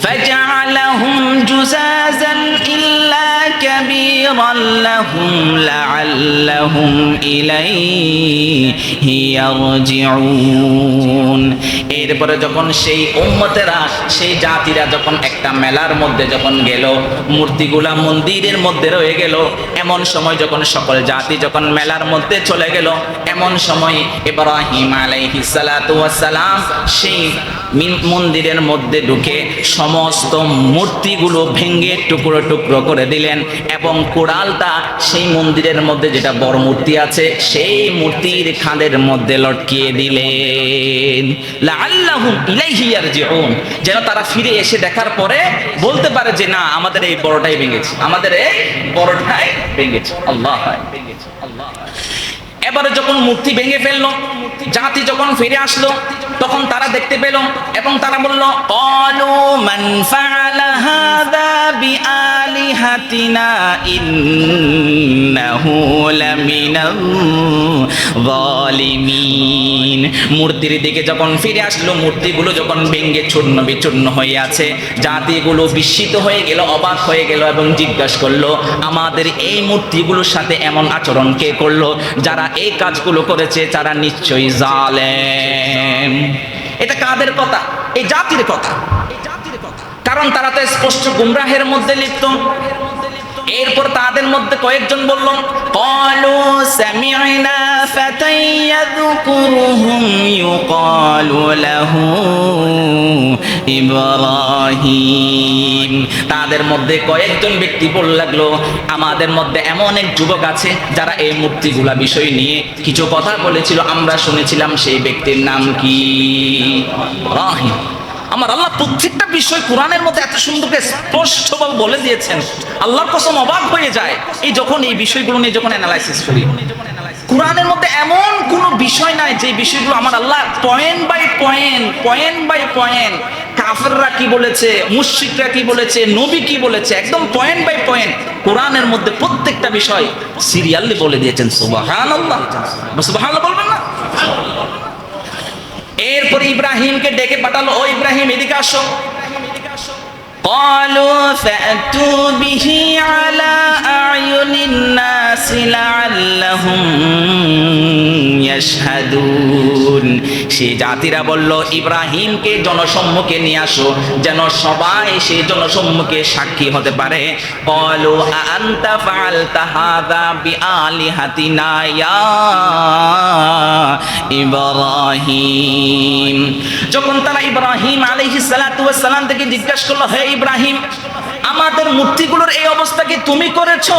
فجعلهم جزازا إلا كبيرا لهم لعلهم إليه يرجعون। এরপরে যখন সেই উম্মতেরা, সেই জাতিরা যখন একটা মেলার মধ্যে যখন গেল, মূর্তিগুলা মন্দিরের মধ্যে রয়ে গেল, এমন সময় যখন সকল জাতি যখন মেলার মধ্যে চলে গেল, এমন সময় ইব্রাহিম আলাইহিস সালাতু ওয়াস সালাম সেই মন্দিরের মধ্যে ঢুকে সমস্ত মূর্তিগুলো ভেঙে টুকরো টুকরো করে দিলেন এবং কোড়ালটা সেই মন্দিরের মধ্যে যেটা বড় মূর্তি আছে সেই মূর্তির খাঁদের মধ্যে লটকিয়ে দিলেন, লাআল্লাহুম ইলাইহি ইয়ারজিউন, যেন তারা ফিরে এসে দেখার পরে বলতে পারে যে না, আমাদের এই বড়টাই ভেঙেছে, আমাদের এই বড়টাই ভেঙেছে। আল্লাহ ভেঙেছে, আল্লাহ। এবারে যখন মূর্তি ভেঙে ফেললো, জাতি যখন ফিরে আসলো, তখন তারা দেখতে পেল এবং তারা বলল, ক্বালু মান ফাআলা হাযা বিআলিহাতিনা ইন্নাহু লামিনাল যালিমিন। মূর্তির দিকে যখন ফিরে আসলো, মূর্তিগুলো যখন ভেঙে চূর্ণ বিচূর্ণ হয়ে আছে, জাতিগুলো বিস্মিত হয়ে গেল, অবাক হয়ে গেল এবং জিজ্ঞাসা করলো, আমাদের এই মূর্তিগুলোর সাথে এমন আচরণ কে করলো? যারা এই কাজগুলো করেছে তারা নিশ্চয়ই জালেম। এটা কাদের কথা? এই জাতির কথা, কারণ তারা তো স্পষ্ট গুমরাহের মধ্যে লিপ্ত। এরপর তাদের মধ্যে কয়েকজন বলল, ক্বালু সামি'না ফাতান ইয়াযকুরুহুম ইউকালু লাহু ইব্রাহিম। তাদের মধ্যে কয়েকজন ব্যক্তি বলতে লাগলো, আমাদের মধ্যে এমন এক যুবক আছে যারা এই মূর্তিগুলা বিষয় নিয়ে কিছু কথা বলেছিল, আমরা শুনেছিলাম সেই ব্যক্তির নাম কি? ইব্রাহিম। আমার আল্লাহ প্রত্যেকটা বিষয় কোরআনের মধ্যে এত সুন্দর স্পষ্টভাবে বলে দিয়েছেন, আল্লাহর কসম অবাক হয়ে যায় এই যখন এই বিষয়গুলো নিয়ে যখন অ্যানালাইসিস করি। কোরআনের মধ্যে এমন কোনো বিষয় নাই যে বিষয়গুলো আমার আল্লাহ পয়েন্ট বাই পয়েন্ট কাফেররা কি বলেছে, মুশরিকরা কি বলেছে, নবী কি বলেছে, একদম পয়েন্ট বাই পয়েন্ট কোরআনের মধ্যে প্রত্যেকটা বিষয় সিরিয়ালি বলে দিয়েছেন। সুবহানাল্লাহ, সুবহানাল্লাহ বলবেন না? এরপর ইব্রাহিমকে ডেকে পাঠালো, ও ইব্রাহিম এদিকে আসো। قالوا فأتوا به على أعين الناس لعلهم يشهدون। সেই জাতিরা বলল, ইব্রাহিমকে জনসম্মুখে নিয়ে আসো, যেন সবাই সেই জনসম্মুখে সাক্ষী হতে পারে। ক্বালু আনতা ফাআলতা হাযা বিআলিহাতিনা ইয়া ইব্রাহিম। যখন তারা ইব্রাহিম আলাইহিস সালাতু ওয়াস সালাম থেকে জিজ্ঞাসা করলো, হে ইব্রাহিম, আমাদের মূর্তিগুলোর এই অবস্থা কি তুমি করেছো?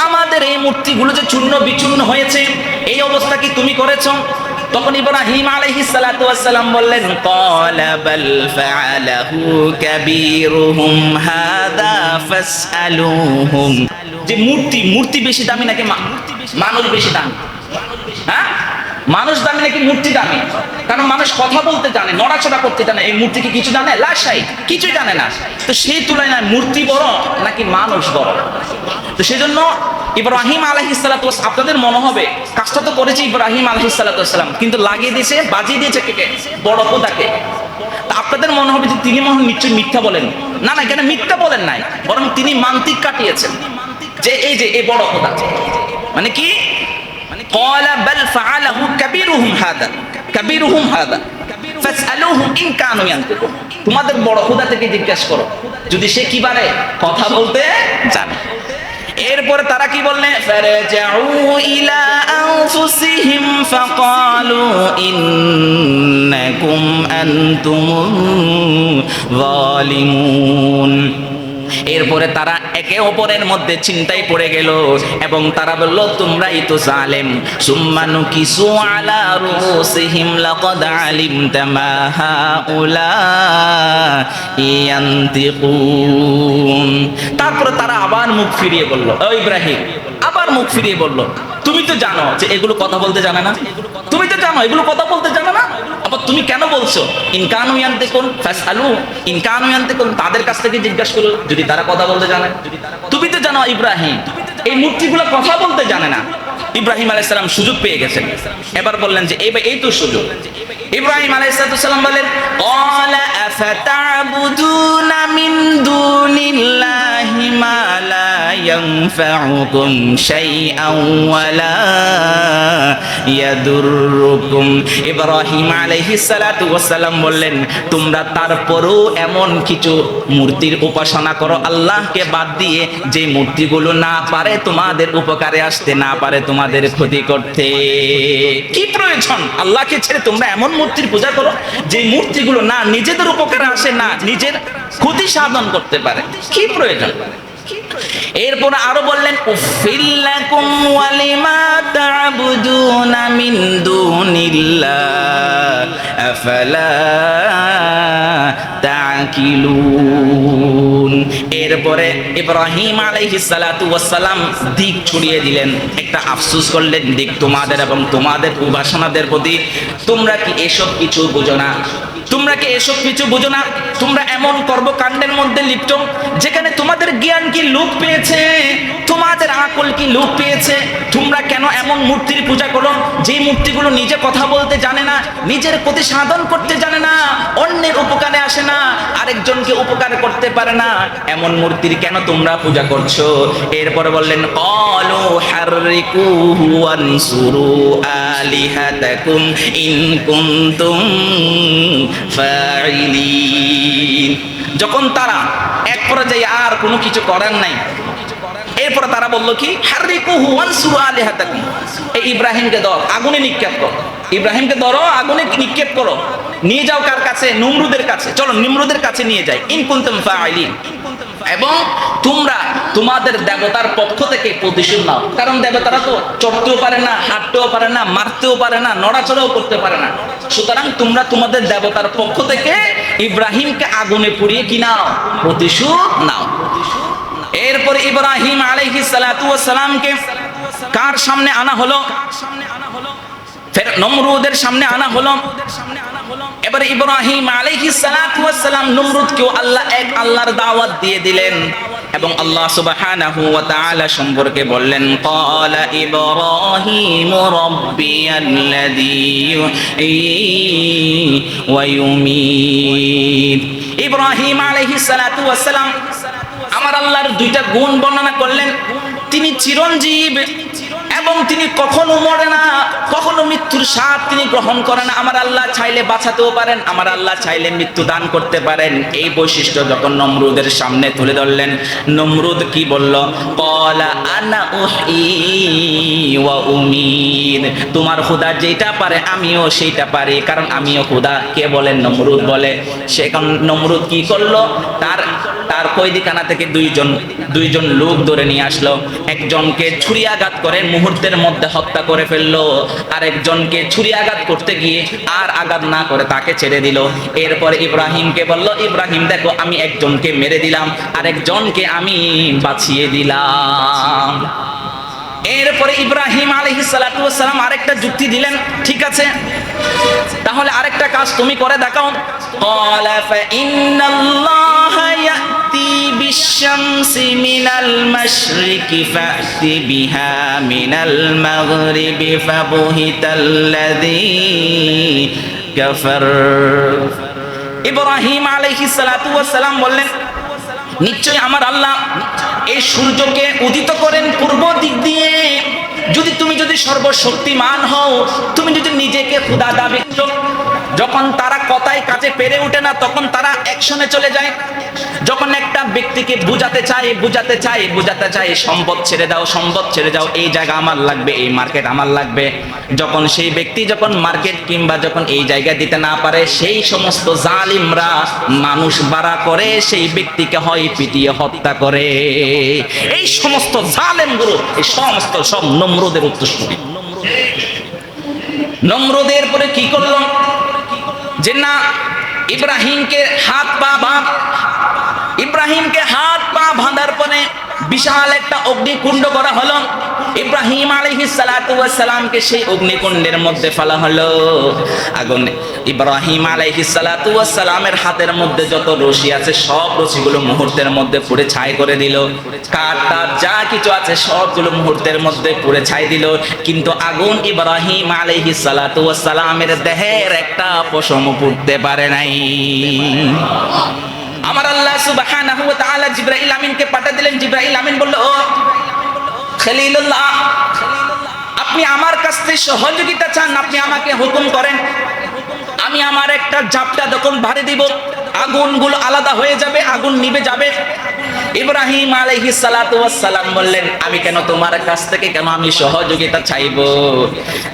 আমাদের এই মূর্তিগুলো যে চূর্ণ বিচূর্ণ হয়েছে, এই অবস্থা কি তুমি করেছো? তখন ইব্রাহিম আলাইহিস সালাতু ওয়াস সালাম বললেন, ক্বালা বাল ফাআলাহু কাবীরুহুম হাযা ফাসআলুহুম। যে মূর্তি বেশি দামি নাকি মানুষ বেশি দামি? হ্যাঁ, মানুষ দামি নাকি মূর্তি দামি? কারণ মানুষ কথা বলতে জানে, নড়াচড়া করতে জানে, এই মূর্তি কি কিছু জানে? লাশাই কিছুই জানে না। তো সেই তুলনায় মূর্তি বড় নাকি মানুষ বড়? তো সেজন্য ইব্রাহিম আলাইহিস সালাতু ওয়াস, আপনাদের মনে হবে কাজটা তো করেছে ইব্রাহিম আলাইহিস সালাতু ওয়াস সালাম, কিন্তু লাগিয়ে দিয়েছে, বাজিয়ে দিয়েছে কে? বড় খোদাকে। তা আপনাদের মনে হবে যে তিনি নিশ্চয়ই মিথ্যা বলেন। না না, এখানে মিথ্যা বলেন নাই, বরং তিনি মান্তিক কাটিয়েছেন যে এই বড় খোদা মানে কি? ক্বালা বাল ফাআলাহু কাবীরুহুম হাযা ফাসআলুহুম ইন কানু ইয়ানতিকুন। তোমাদের বড় খোদা থেকে জিজ্ঞাসা করো যদি সে কি পারে, কথা বলতে জানে। এরপরে তারা কি বললেন? ফারাজাউ ইলা আনফুসিহিম ফাকালু ইন্নাকুম আনতুমুয যালিমুন। এরপরে তারা একে অপরের মধ্যে চিন্তায় পড়ে গেল এবং তারা বলল, তোমরাই তো জালেম। সুম্মা নুকিসু আলা রুসিহিম লাকাদ আলিমতা মা হাউলাই ইয়ানতিকুন। তারপরে তারা আবার মুখ ফিরিয়ে বলল, ও ইব্রাহিম, আবার মুখ ফিরিয়ে বলল, তুমি তো জানো যে এগুলো কথা বলতে জানে না, তুমি তো জানো এগুলো কথা বলতে জানে না, আবার তুমি কেন বলছো ইনকানু ইয়ানতিকুন ফাসআলু ইনকানু ইয়ানতিকুন? তাদের কাছ থেকে জিজ্ঞাসা করো যদি তারা কথা বলতে জানে। তুমি তো জানো ইব্রাহিম এই মূর্তিগুলো কথা বলতে জানে না। ইব্রাহিম আলাইহিস সালাম সুযোগ পেয়ে গেছেন, এবার বললেন যে এই তো সুযোগ। ইব্রাহিম আলাইহিস সালাম বলেন, ক্বালা আফাতা'বুদুনা মিন দুনিল্লাহি মা লা ইয়ানফাউকুম শাইআন ওয়া লা ইয়াদুররুকুম। ইব্রাহিম আলাইহিস সালাতু ওয়াস সালাম বললেন, তোমরা তারপরও এমন কিছু মূর্তির উপাসনা করো আল্লাহকে বাদ দিয়ে, যে মূর্তিগুলো না পারে তোমাদের উপকারে আসতে, না পারে তোমাদের ক্ষতি করতে। কি প্রয়োজন আল্লাহকে ছেড়ে তোমরা এমন মূর্তির পূজা করো যে মূর্তিগুলো না নিজেদের উপকারে আসে, না নিজের ক্ষতি সাধন করতে পারে? কি প্রয়োজন? এরপর আরো বললেন, উফিল্লাকুম ওয়ালিমা তা'বুদুনা মিন দুনিল্লাহ আফালা তা'কিলুন। এরপরে ইব্রাহিম আলাইহিস সালাতু ওয়াস সালাম দিক ছড়িয়ে দিলেন, একটা আফসোস করলেন দিক তোমাদের এবং তোমাদের উপাসনাদের প্রতি। তোমরা কি এসব কিছু বুঝো না? তোমরা কি এসব কিছু বুঝো না? তোমরা এমন কর্মকাণ্ডের মধ্যে লিপ্ত যেখানে তোমাদের জ্ঞান কি লোপ পেয়েছে, তোমাদের আকল কি লোপ পেয়েছে। তোমরা কেন এমন মূর্তির পূজা করো যে মূর্তিগুলো নিজে কথা বলতে জানে না, নিজের প্রতি সাধন করতে জানে না, অন্যের উপকারে আসে না, আরেকজনকে উপকার করতে পারে না, এমন মূর্তির কেন তোমরা পূজা করছো? এরপরে বললেন, ক্বালু হাররিকুহু ওয়ানসুরু আলিহাতাকুম ইন কুনতুম ফাইলিন। যখন তারা এক পর্যায়ে আর কোনো কিছু করার নাই, এরপর তারা বললো কি, হাররিকুহু ওয়ানসুরু আলিহাতাকুম, এই ইব্রাহিমকে ধর, আগুনে নিক্ষেপ করো, ইব্রাহিমকে ধরো, আগুনে নিক্ষেপ করো, নিয়ে যাও কার কাছে? নমরুদের কাছে। চলো নমরুদের কাছে নিয়ে যাই, ইন কুনতুম ফাইলিন। এবং তোমরা তোমাদের দেবতার পক্ষ থেকে প্রতিশোধ নাও, কারণ দেবতারা তো চড়তেও পারে না, হাঁটতেও পারে না, মারতেও পারে না, নড়াচড়াও করতে পারে না। সুতরাং তোমরা তোমাদের দেবতার পক্ষ থেকে ইব্রাহিমকে আগুনে পুড়িয়ে কি নাও? প্রতিশোধ নাও। এরপর ইব্রাহিম আলাইহিস সালাতু ওয়াস সালামকে কার সামনে আনা হলো? নমরুদের সামনে আনা হলো। এবারে ইব্রাহিম আলাইহিস সালাতু ওয়াস সালাম নমরুদকে আল্লাহর দাওয়াত দিয়ে দিলেন এবং আল্লাহ সুবহানাহু ওয়া তাআলা সম্পর্কে বললেন, ক্বালা ইব্রাহিম রাব্বিয়াল্লাযী ইউহয়ী ওয়া ইউমীত। ইব্রাহিম আলাইহিস সালাতু ওয়াস সালাম আমার আল্লাহর দুইটা গুণ বর্ণনা করলেন। তিনি চিরঞ্জীব এবং তিনি কখনো মরে না, কখনো মৃত্যুর স্বাদ তিনি গ্রহণ করেন না। আমার আল্লাহ চাইলে বাঁচাতেও পারেন, আমার আল্লাহ চাইলে মৃত্যু দান করতে পারেন। এই বৈশিষ্ট্য যখন নমরুদের সামনে তুলে ধরলেন, নমরুদ কি বলল? ক্বালা আনা উহয়ী ওয়া উমীত, তোমার খোদা যেটা পারে আমিও সেইটা পারি, কারণ আমিও খোদা। কে বলেন? নমরুদ বলে। সেখান নমরুদ কি করলো? তার কয়েদিখানা থেকে দুইজন লোক ধরে নিয়ে আসলো। একজনকে ছুরি আঘাত করে মুহূর্তের মধ্যে হত্যা করে ফেললো, আরেকজনকে ছুরি আঘাত করতে গিয়ে আর আঘাত না করে তাকে ছেড়ে দিল। এরপরে ইব্রাহিমকে বলল, ইব্রাহিম দেখো আমি একজনকে মেরে দিলাম, আরেকজনকে আমি বাঁচিয়ে দিলাম। এরপরে ইব্রাহিম আলাইহিস সালাতু ওয়াস সালাম আরেকটা যুক্তি দিলেন, ঠিক আছে তাহলে আরেকটা কাজ তুমি করে দেখাও। ক্বালা ফাইন্নাল্লাহা ইয়াতি বিশ-শামসি মিনাল মাশরিকি ফাতি বিহা মিনাল মাগরিবি ফাবুহিতাল্লাযী কাফার। ইব্রাহিম আলাইহিস সালাতু ওয়াস সালাম বললেন, নিশ্চয়ই আমার আল্লাহ এই সূর্যকে উদিত করেন পূর্ব দিক দিয়ে। তুমি যদি সর্বশক্তিমান হও, তুমি যদি নিজেকে খোদা দাবি করো, যখন তারা কথায় কাজে পেরে ওঠে না তখন তারা অ্যাকশনে চলে যায়। যখন একটা ব্যক্তিকে বুঝাতে চায় সম্পদ ছেড়ে দাও, এই জায়গা আমার লাগবে, এই মার্কেট আমার লাগবে, যখন সেই ব্যক্তি যখন মার্কেট কিংবা যখন এই জায়গা দিতে না পারে, সেই সমস্ত জালিমরা মানুষ বাড়া করে সেই ব্যক্তিকে হয় পিটিয়ে হত্যা করে। এই সমস্ত জালেমগুলো এই সমস্ত সব নমরুদের উত্তরসূরি। নমরুদের পরে কি করলো? যে না, ইব্রাহিমকে হাত পা বাঁধার পরে বিশাল একটা অগ্নিকুণ্ড করা হলো। ইব্রাহিম আলাইহিস সালাতু ওয়াস সালামকে সেই অগ্নিকুণ্ডের মধ্যে ফেলা হলো। আগুন ইব্রাহিম আলাইহিস সালাতু ওয়াস সালামের হাতের মধ্যে যত রশি আছে সব রশিগুলো মুহূর্তের মধ্যে পুড়ে ছাই করে দিল। কাঠ যা কিছু আছে সবগুলো মুহূর্তের মধ্যে পুড়ে ছাই দিল, কিন্তু আগুন ইব্রাহিম আলাইহিস সালাতু ওয়াস সালামের দেহের একটা পশম পুড়তে পারে নাই। আমার আল্লাহ সুবহানাহু ওয়া তাআলা জিবরাইল আমিনকে পাঠিয়ে দিলেন। জিবরাইল আমিন বলল, ও খলিলুল্লাহ, আপনি আমার কাছ থেকে সহযোগিতা চান, আপনি আমাকে হুকুম করেন, আমি আমার একটা ঝাপটা যখন ভারে দিব আগুনগুলো আলাদা হয়ে যাবে, আগুন নিভে যাবে। ইব্রাহিম আলাইহিস সালাতু ওয়াস সালাম বললেন, আমি কেন তোমার কাছ থেকে কেন আমি সহযোগিতা চাইবো?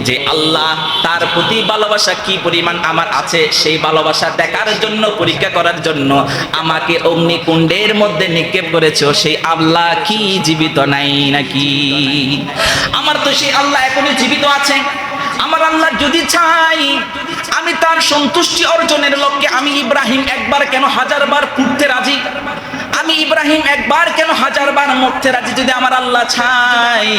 যে আল্লাহ তার প্রতি ভালোবাসা কি পরিমাণ আমার আছে সেই ভালোবাসা দেখার জন্য, পরীক্ষা করার জন্য আমাকে অগ্নিকুণ্ডের মধ্যে নিক্ষেপ করেছো, সেই আল্লাহ কি জীবিত নাই নাকি? আমার তো সেই আল্লাহ এখনো জীবিত আছে। আমার আল্লাহ যদি চাই আমি তার সন্তুষ্টি অর্জনের লক্ষ্যে আমি ইব্রাহিম একবার কেন 1000 বার পুড়তে রাজি, আমি ইব্রাহিম একবার কেন 1000 বার মরতে রাজি। যদি আমার আল্লাহ চাই,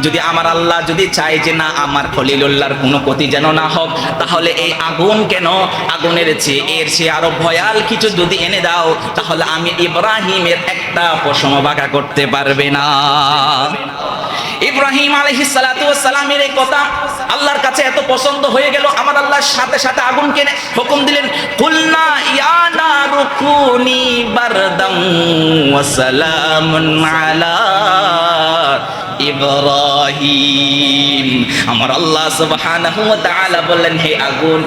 যদি আমার আল্লাহ যদি চায় যে না আমার খলিলুল্লাহর কোনো ক্ষতি যেন না হোক, তাহলে এই আগুন কেন, আগুনের চেয়ে এর চেয়ে আরো ভয়াল কিছু যদি এনে দাও, তাহলে আমি ইব্রাহিমের একটা পশম বাঁকা করতে পারবে না। ইব্রাহিম আলাইহিস সালাতু ওয়াস সালামের এই কথা আল্লাহর কাছে এত পছন্দ হয়ে গেল, আমার আল্লাহ সাথে সাথে আগুনকে হুকুম দিলেন, কুলনা ইয়া নারু কুনি বারদাম ওয়া সালামুন আলা ইব্রাহিম। আমার আল্লাহ সুবহানাহু ওয়া তাআলা বললেন, হে আগুন,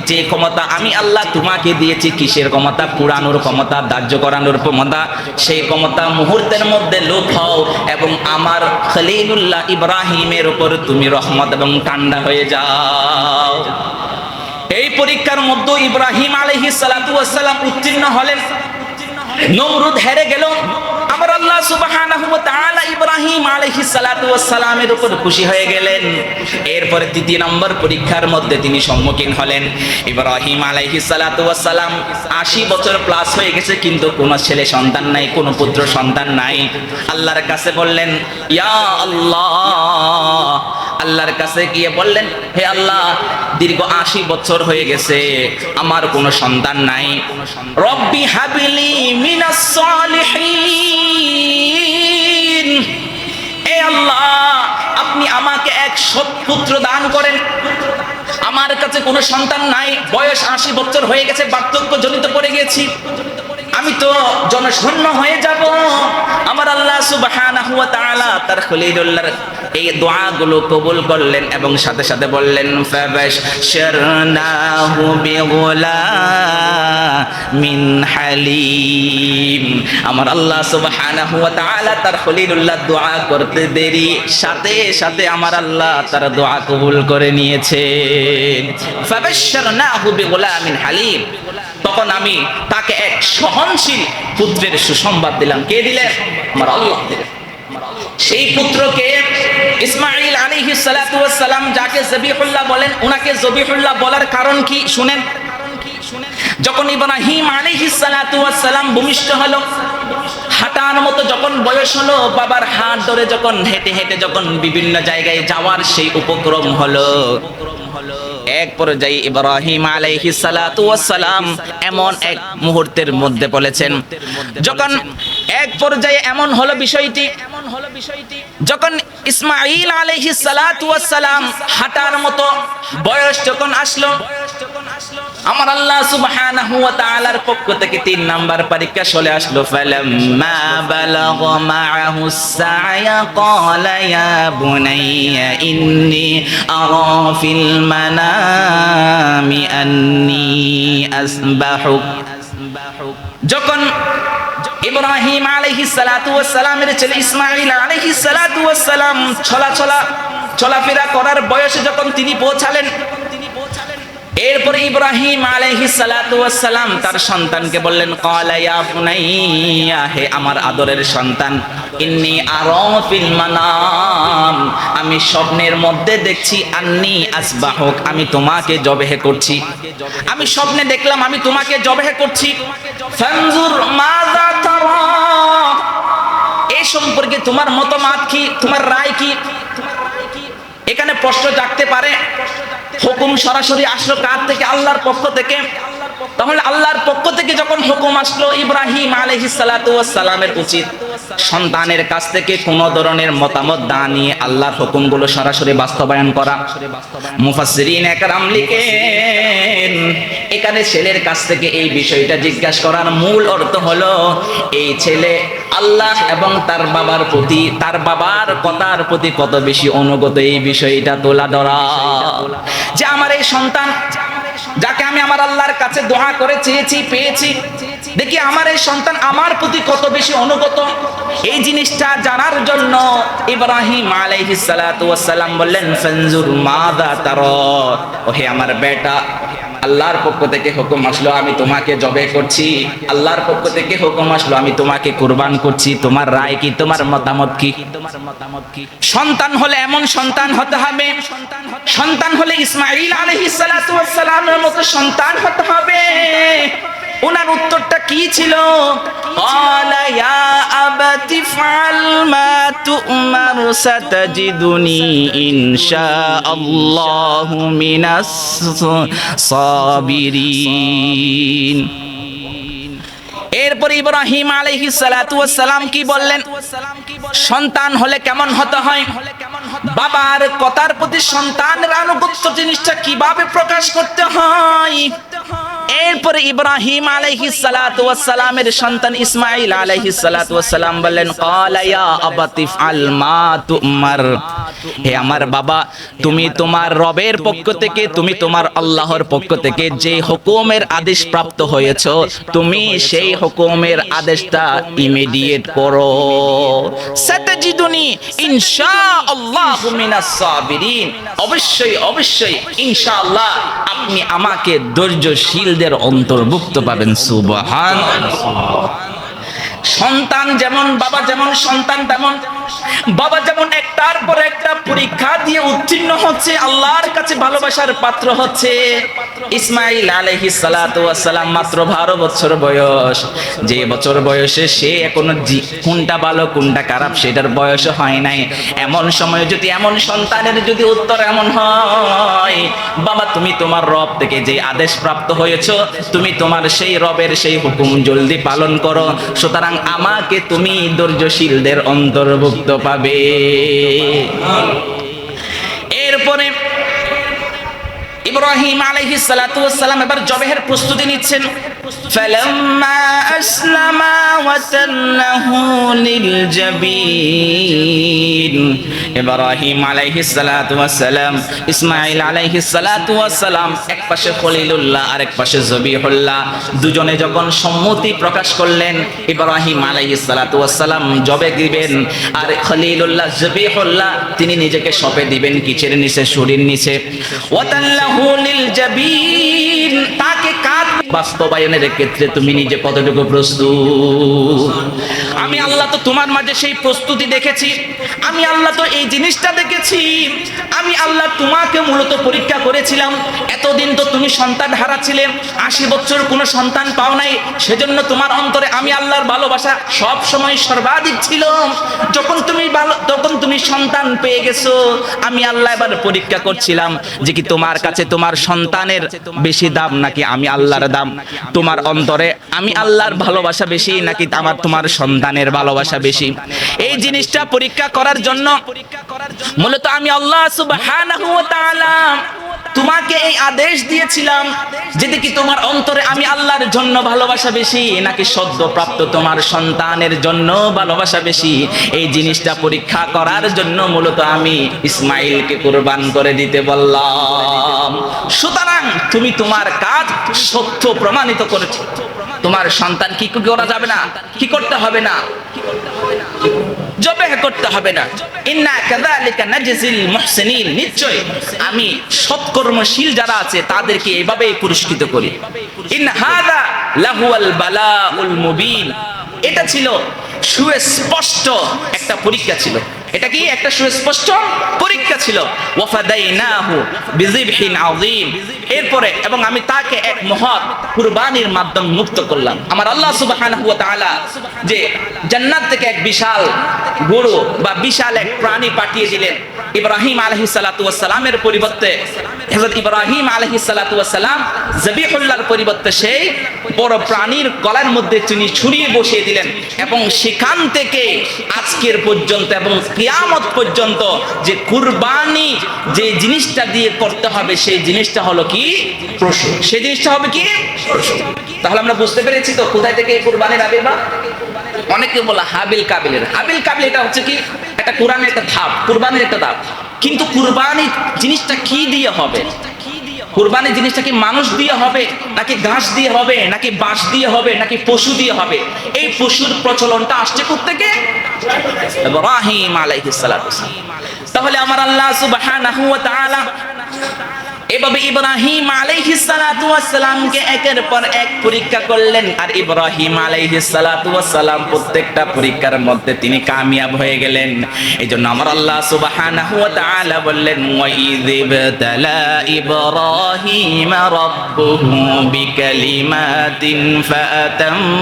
যে ক্ষমতা আমি আল্লাহ তোমাকে দিয়েছি, কিসের ক্ষমতা? পুরানোর ক্ষমতা, দাহ্য করানোর ক্ষমতা, সেই ক্ষমতা মুহূর্তের মধ্যে লোপ হও এবং আমার খলিলুল্লাহ ইব্রাহিমের উপর তুমি রহমত এবং ঠান্ডা হয়ে যাও। এই পরীক্ষার মধ্যে ইব্রাহিম আলাইহিস সালাতু ওয়াস সালাম উত্তীর্ণ হলেন, নমরুদ হেরে গেল। আমার আল্লাহ সুবহানাহু ওয়া তাআলা ইব্রাহিম আলাইহিস সালাতু ওয়াস সালামের উপর খুশি হয়ে গেলেন। এরপরে 3 নম্বর পরীক্ষার মধ্যে তিনি সম্মুখীন হলেন। ইব্রাহিম আলাইহিস সালাতু ওয়াস সালাম 80 বছর প্লাস হয়ে গেছে, কিন্তু কোনো ছেলে সন্তান নাই, কোনো পুত্র সন্তান নাই। আল্লাহর কাছে বললেন, ইয়া আল্লাহ, আল্লাহর কাছে গিয়ে বললেন, হে আল্লাহ, দীর্ঘ 80 বছর হয়ে গেছে, আমার কোনো সন্তান নাই। রব্বি হাবিলি মিনাস সালিহিন, হে আল্লাহ আপনি আমাকে এক সৎপুত্র দান করেন। আমার কাছে কোনো সন্তান নাই, বয়স 80 বছর হয়ে গেছে, বার্ধক্য জনিত পড়ে গেছি, আমি তো জনশূন্য হয়ে যাব। আমার আল্লাহ সুবহানাহু ওয়া তাআলা তার খলিলুল্লাহর এই দোয়াগুলো কবুল করলেন এবং সাথে সাথে বললেন ফাবাশশারনাহু বিগুলামিন হালিম। আমার আল্লাহ সুবহানাহু ওয়া তাআলা তার খলিলুল্লাহ দোয়া করতে দেরি, সাথে সাথে আমার আল্লাহ তার দোয়া কবুল করে নিয়েছেন। ফাবাশশারনাহু বিগুলামিন হালিম, তখন আমি তাকে এক সহনশীল পুত্রের সুসংবাদ দিলাম। কে দিলেন? আমার আল্লাহ দিলেন। সেই পুত্রকে ইসমাঈল আলাইহিস সালাতু ওয়াস সালাম, যাকে জবিহুল্লাহ বলেন, উনাকে জবিহুল্লাহ বলার কারণ কি শুনেন। যখন ইব্রাহিম আলাইহিস সালাতু ওয়াস সালাম ভূমিষ্ঠ হলো, হাঁটার মতো যখন বয়স হলো, বাবার হাত ধরে যখন হেঁটে হেঁটে যখন বিভিন্ন জায়গায় যাওয়ার সেই উপক্রম হলো, এক পর্যায়ে ইব্রাহিম আলাইহিস সালাতু ওয়াস সালাম এমন এক মুহূর্তের মধ্যে বলেছেন, যখন এক পর্যায়ে এমন হলো বিষয়টি, যখন ইসমাঈল আলাইহিস সালাতু ওয়াস সালাম হাঁটার মতো বয়স যখন আসলো, আমার আল্লাহ সুবহানাহু ওয়া তাআলার পক্ষ থেকে 3 নাম্বার পরীক্ষা চলে আসলো। ফালাম্মা বালাগা মাআহুস সা'য়া ক্বালা ইয়া বুনাইয়া ইন্নী আরা ফিল মানামি আন্নী আসবাহুক। যখন ইব্রাহিম আলাইহিস সালাতু ওয়াস সালামের ছেলে ইসমাঈল আলাইহিস সালাতু ওয়াস সালাম চলাফেরা করার বয়সে যখন তিনি পৌঁছালেন, এরপরে ইব্রাহিম আলাইহিস সালাতু ওয়াস সালাম তার সন্তানকে বললেন, ক্বালা ইয়া বুনাইয়া, হে আমার আদরের সন্তান, ইন্নী আরা ফিল মানাম, আমি স্বপ্নের মধ্যে দেখছি, আন্নী আসবাহুক, আমি তোমাকে জবেহ করছি। আমি স্বপ্নে দেখলাম আমি তোমাকে জবেহ করছি। ফানজুর মাযা তারা, এই সম্পর্কে তোমার মতামত কি, তোমার রায় কি? এখানে প্রশ্ন জাগতে পারে, হুকুম সরাসরি আসলো কার থেকে? আল্লাহর পক্ষ থেকে। তাহলে আল্লাহর পক্ষ থেকে যখন হুকুম আসলো, ইব্রাহিম আলাইহিস সালাতু ওয়াস সালামের উচিত সন্তানের কাছ থেকে কোন ধরনের মতামত না নিয়ে আল্লাহর হুকুমগুলো সরাসরি বাস্তবায়ন করা। মুফাসসিরিন একরাম লিখেন, এখানে ছেলের কাছ থেকে এই বিষয়টা জিজ্ঞাসা করার মূল অর্থ হলো, এই ছেলে আল্লাহ এবং তার বাবার প্রতি, তার বাবার কথার প্রতি কত বেশি অনুগত, এই বিষয়টা তোলা ধরা। যে আমার এই সন্তান, যাকে আমি আমার আল্লাহর কাছে দোয়া করে চেয়েছি, পেয়েছি, দেখি আমার এই সন্তান আমার প্রতি কত বেশি অনুগত, এই জিনিসটা জানার জন্য ইব্রাহিম আলাইহিস সালাতু ওয়াস সালাম বললেন, ফানজুর মাযা তারা, ওহে আমার বেটা, আল্লাহর পক্ষ থেকে হুকুম আসলো আমি তোমাকে জবেহ করছি, আল্লাহর পক্ষ থেকে হুকুম আসলো আমি তোমাকে কুরবান করছি, তোমার রায় কি, তোমার মতামত কি? সন্তান হলে এমন সন্তান হতে হবে, সন্তান হলে ইসমাঈল আলাইহিস সালাতু ওয়াস সালামের মতো সন্তান হতে হবে। ওনার উত্তরটা কি ছিল? ক্বালা ইয়া আবাতি ফাআল মা তু'মার সাতাজিদুনি ইনশাআল্লাহু মিনাস সাবিরিন। এরপর ইব্রাহিম আলাইহিস সালাতু ওয়াস সালাম কি বললেন? সন্তান হলে কেমন হতে হয়, বাবার কথার প্রতি সন্তানের আনুগত্য জিনিসটা কিভাবে প্রকাশ করতে হয়। এরপরে ইব্রাহিম আলাইহিস সালাতু ওয়াস সালামের সন্তান ইসমাঈল আলাইহিস সালাতু ওয়াস সালাম বললেন, ক্বালা ইয়া আবাতি ফাআল মা তু'মার, হে আমার বাবা, তুমি তোমার রবের পক্ষ থেকে, তুমি তোমার আল্লাহর পক্ষ থেকে যে হুকুমের আদেশ প্রাপ্ত হয়েছো, তুমি সেই হুকুমের আদেশটা ইমিডিয়েট করো। সাতাজিদুনি ইনশাআল্লাহু মিনাস সাবিরিন, অবশ্যই অবশ্যই ইনশাআল্লাহ আপনি আমাকে ধৈর্যশীলদের অন্তর্ভুক্ত পাবেন। সুবহানাল্লাহ। সন্তান যেমন বাবা, যেমন সন্তান তেমন। বাবা যেমন একটার পর একটা পরীক্ষা দিয়ে উত্তীর্ণ হচ্ছে, আল্লাহর কাছে ভালোবাসার পাত্র হচ্ছে। ইসমাঈল আলাইহিস সালাতু ওয়াস সালাম মাত্র 12 বছর বয়স, যে বছর বয়সে সে এখনো কোনটা ভালো কোনটা খারাপ সেটার বয়স হয় নাই। এমন সময় যদি এমন সন্তানের যদি উত্তর এমন হয়, বাবা তুমি তোমার রব থেকে যে আদেশ প্রাপ্ত হয়েছো, তুমি তোমার সেই রবের সেই হুকুম জলদি পালন করো, সুতরাং আমাকে তুমি ধৈর্যশীলদের অন্তর্ভুক্ত পাবে। এরপরে ইব্রাহিম আলাইহিস সালাতু ওয়াস সালাম এবার জবেহের প্রস্তুতি নিচ্ছেন। ফালাম্মা আসলামা ওয়া তাল্লাহু লিল জাবিন ইব্রাহিম আলাইহিস সালাতু ওয়াস সালাম, ইসমাঈল আলাইহিস সালাতু ওয়াস সালাম, এক পাশে খলিলুল্লাহ আর এক পাশে জবিহুল্লাহ, দুজনে যখন সম্মতি প্রকাশ করলেন, ইব্রাহিম আলাইহিস সালাতু ওয়াস সালাম জবে দিবেন, আর খলিলুল্লাহ জবিহুল্লাহ তিনি নিজেকে সঁপে দিবেন কিচের নিচে, শরীর নিচে। ওয়াতাল্লাহু লিল জাবিন, তাকে কাজ বাস্তবায়নের ক্ষেত্রে তুমি নিজে কতটুকু প্রস্তুত? আমি আল্লাহ তো তোমার মাঝে সেই প্রস্তুতি দেখেছি, আমি আল্লাহ তো এই জিনিসটা দেখেছি, আমি আল্লাহ তোমাকে মূলত পরীক্ষা করেছিলাম। এতদিন তো তুমি সন্তান হারা ছিলে, 80 বছর কোনো সন্তান পাও নাই, সেজন্য তোমার অন্তরে আমি আল্লাহর ভালোবাসা সব সময় সর্বাধিক ছিল। তখন তুমি সন্তান পেয়ে গেছো, আমি আল্লাহ এবার পরীক্ষা করছিলাম যে কি তোমার কাছে তোমার সন্তানের বেশি দাম নাকি আমি আল্লাহর দাম, তোমার অন্তরে আমি আল্লাহর ভালোবাসা বেশি নাকি তোমার সন্তানের ভালোবাসা বেশি। এই জিনিসটা পরীক্ষা করার জন্য মূলত আমি আল্লাহ সুবহানাহু ওয়া তাআলা তোমাকে এই আদেশ দিয়েছিলাম যে দেখি তোমার অন্তরে আমি আল্লাহর জন্য ভালোবাসা বেশি নাকি সদ্যপ্রাপ্ত তোমার সন্তানের জন্য ভালোবাসা বেশি। এই জিনিসটা পরীক্ষা করার জন্য মূলত আমি ইসমাইলকে কুরবান করে দিতে বললাম। সুতরাং তুমি তোমার কাজ সত্য প্রমাণিত করেছো, তোমার সন্তান কি করা যাবে না, কি করতে হবে না, জবেহ করতে হবে না। ইন্না কাযালিকা নাজজিল মুহসিনিন, নিশ্চয় আমি সৎকর্মশীল যারা আছে তাদেরকে এইভাবেই পুরস্কৃত করি। ইন হাযা লাহুয়াল বালাউল মুবিন, এটা ছিল সুস্পষ্ট একটা পরীক্ষা ছিল। এটা কি একটা সুস্পষ্ট পরীক্ষা ছিল। ওয়াফাদাইনাহু বিযিবহিন আযীম, এরপরে এবং আমি তাকে এক মহৎ কুরবানির মাধ্যমে মুক্ত করলাম। আমার আল্লাহ সুবহানাহু ওয়া তাআলা যে জান্নাত থেকে এক বিশাল গরু বা বিশাল এক প্রাণী পাঠিয়ে দিলেন ইব্রাহিম আলাইহিস সালাতু ওয়াস সালামের পরিবর্তে। হযরত ইব্রাহিম আলাইহিস সালাতু ওয়াস সালাম যবিহুল্লাহর পরিবর্তে সেই বড় প্রাণীর গলার মধ্যে তিনি ছুরিয়ে বসিয়ে দিলেন, এবং সেখান থেকে আজকের পর্যন্ত এবং কিয়ামত পর্যন্ত যে কুরবানি যে জিনিসটা দিয়ে করতে হবে সেই জিনিসটা হলো কি পশু, সেই জিনিসটা হবে কি পশু। তাহলে আমরা বুঝতে পেরেছি তো কোথায় থেকে এই কুরবানির আবির্ভাব। অনেকে বলে হাবিল কাবিলের, হাবিল কাবিল এটা হচ্ছে কি একটা কোরআনের একটা ধাপ, কুরবানির একটা ধাপ। কিন্তু কুরবানি জিনিসটা কি দিয়ে হবে? কুরবানি জিনিসটা কি মানুষ দিয়ে হবে নাকি ঘাস দিয়ে হবে নাকি বাঁশ দিয়ে হবে নাকি পশু দিয়ে হবে? এই পশুর প্রচলনটা আসছে কোত্থেকে? ইব্রাহিম আলাইহিস সালাতু ওয়াস সালাম। তাহলে আমার আল্লাহ সুবহানাহু ওয়া তাআলা এভাবে ইব্রাহিম আলাইহিস সালাতু ওয়াস সালামকে একের পর এক পরীক্ষা করলেন, আর ইব্রাহিম আলাইহিস সালাতু ওয়াস সালাম প্রত্যেকটা পরীক্ষার মধ্যে তিনি কামিয়াব হয়ে গেলেন। এইজন্য আমার আল্লাহ সুবহানাহু ওয়া তাআলা বললেন, ওয়া ইযিবতালা ইব্রাহিম রাব্বুহু বিকালিমাতিন ফাআতাম্মাহুন্না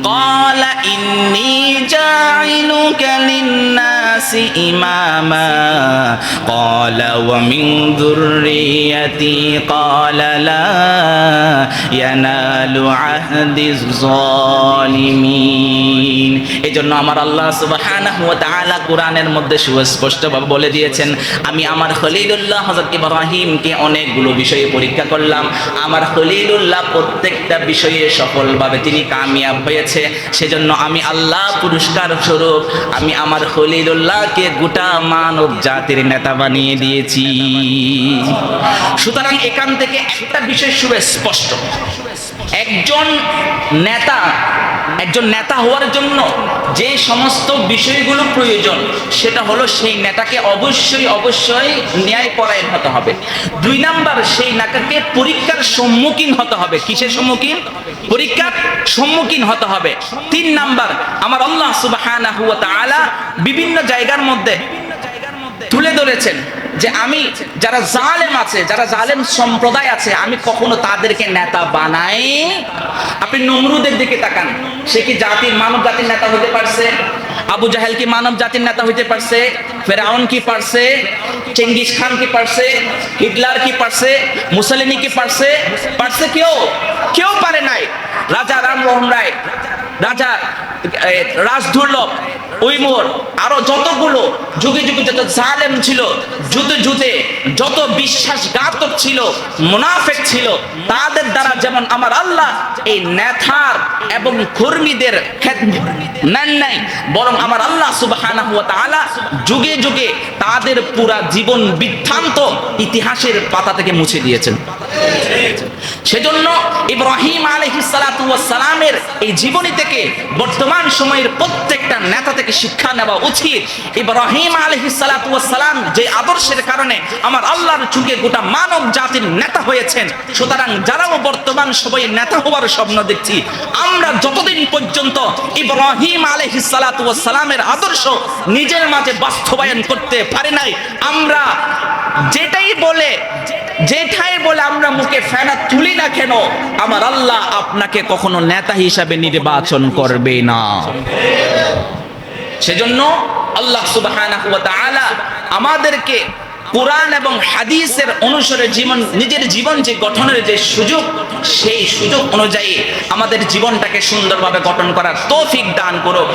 ক্বালা ইন্নী জাইলুকা লিন-নাসি ইমামা ক্বালা ومن ذريتي قال لا ينال عهد الظالمين। এজন্য আমার আল্লাহ সুবহানাহু ওয়া তাআলা কোরআনের মধ্যে সুস্পষ্টভাবে বলে দিয়েছেন, আমি আমার খলিলুল্লাহ হযরত ইব্রাহিমকে অনেকগুলো বিষয়ে পরীক্ষা করলাম। আমার খলিলুল্লাহ প্রত্যেকটা বিষয়ে সফলভাবে তিনি কামিয়াব হয়েছে। সেজন্য আমি আল্লাহ পুরস্কার স্বরূপ আমি আমার খলিলুল্লাহকে গোটা মানব জাতির নেতা বানিয়ে দিয়েছি। সুতরাং এখান থেকে একটা বিষয় সুস্পষ্ট, একজন নেতা হওয়ার জন্য যে সমস্ত বিষয়গুলো প্রয়োজন সেটা হলো সেই নেতাকে অবশ্যই ন্যায়পরায়ণ হতে হবে। 2 নাম্বার, সেই নেতাকে পরীক্ষার সম্মুখীন হতে হবে। কিসের সম্মুখীন? পরীক্ষার সম্মুখীন হতে হবে। 3 নাম্বার, আমার আল্লাহ সুবহানাহু ওয়া তাআলা বিভিন্ন জায়গার মধ্যে তুলে ধরেছেন যে আমি যারা জালেম আছে, যারা জালেম সম্প্রদায় আছে, আমি কখনো তাদেরকে নেতা বানাই। আপনি নমরুদের দিকে তাকান, সে কি মানব জাতির নেতা হতে পারছে? আবু জাহেল কি মানব জাতির নেতা হইতে পারছে? ফেরাউন কি পারছে? চেঙ্গিস খান কি পারছে? হিটলার কি পারছে? মুসলিনী কি পারছে? পারছে কেউ পারে নাই। রাজা রামমোহন রায়, রাজা রাজদুর্লভ, ওই মোড় আরো যতগুলো যুগে যুগে যত জালেম ছিল, যুগে যুগে যত বিশ্বাসঘাতক ছিল, মুনাফিক ছিল, তাদের দ্বারা যেমন আমার আল্লাহ এই নেতার এবং কর্মীদের নেন নাই, বরং আমার আল্লাহ সুবহানাহু ওয়া তাআলা যুগে যুগে তাদের পুরা জীবন বৃত্তান্ত ইতিহাসের পাতা থেকে মুছে দিয়েছেন। সেজন্য ইব্রাহিম আলাইহিস সালাতু ওয়াস সালামের এই জীবনী থেকে বর্তমান সময়ের প্রত্যেকটা নেতা থেকে শিক্ষা নেওয়া উচিত। ইব্রাহিম আলাইহিস সালাতু ওয়াস সালাম যে আদর্শের কারণে আমার আল্লাহর যুগে গোটা মানব জাতির নেতা হয়েছেন, সুতরাং যারাও বর্তমান সময়ে নেতা হওয়ার স্বপ্ন দেখছি, আমরা যতদিন পর্যন্ত ইব্রাহিম আলাইহিস সালাতু ওয়াস সালামের আদর্শ নিজের মাঝে বাস্তবায়ন করতে পারি নাই, আমরা যেটাই বলে আমরা মুখে ফেনা তুলি না কেন, আমার আল্লাহ আপনাকে কখনো নেতা হিসাবে নির্বাচন করবে না। সেজন্য আল্লাহ সুবহানাহু ওয়া তাআলা আমাদেরকে কোরআন এবং হাদিসের অনুসারে নিজের জীবন যে গঠনের যে সুযোগ, সেই সুযোগ অনুযায়ী আমাদের জীবনটাকে সুন্দরভাবে গঠন করার তৌফিক দান করুক।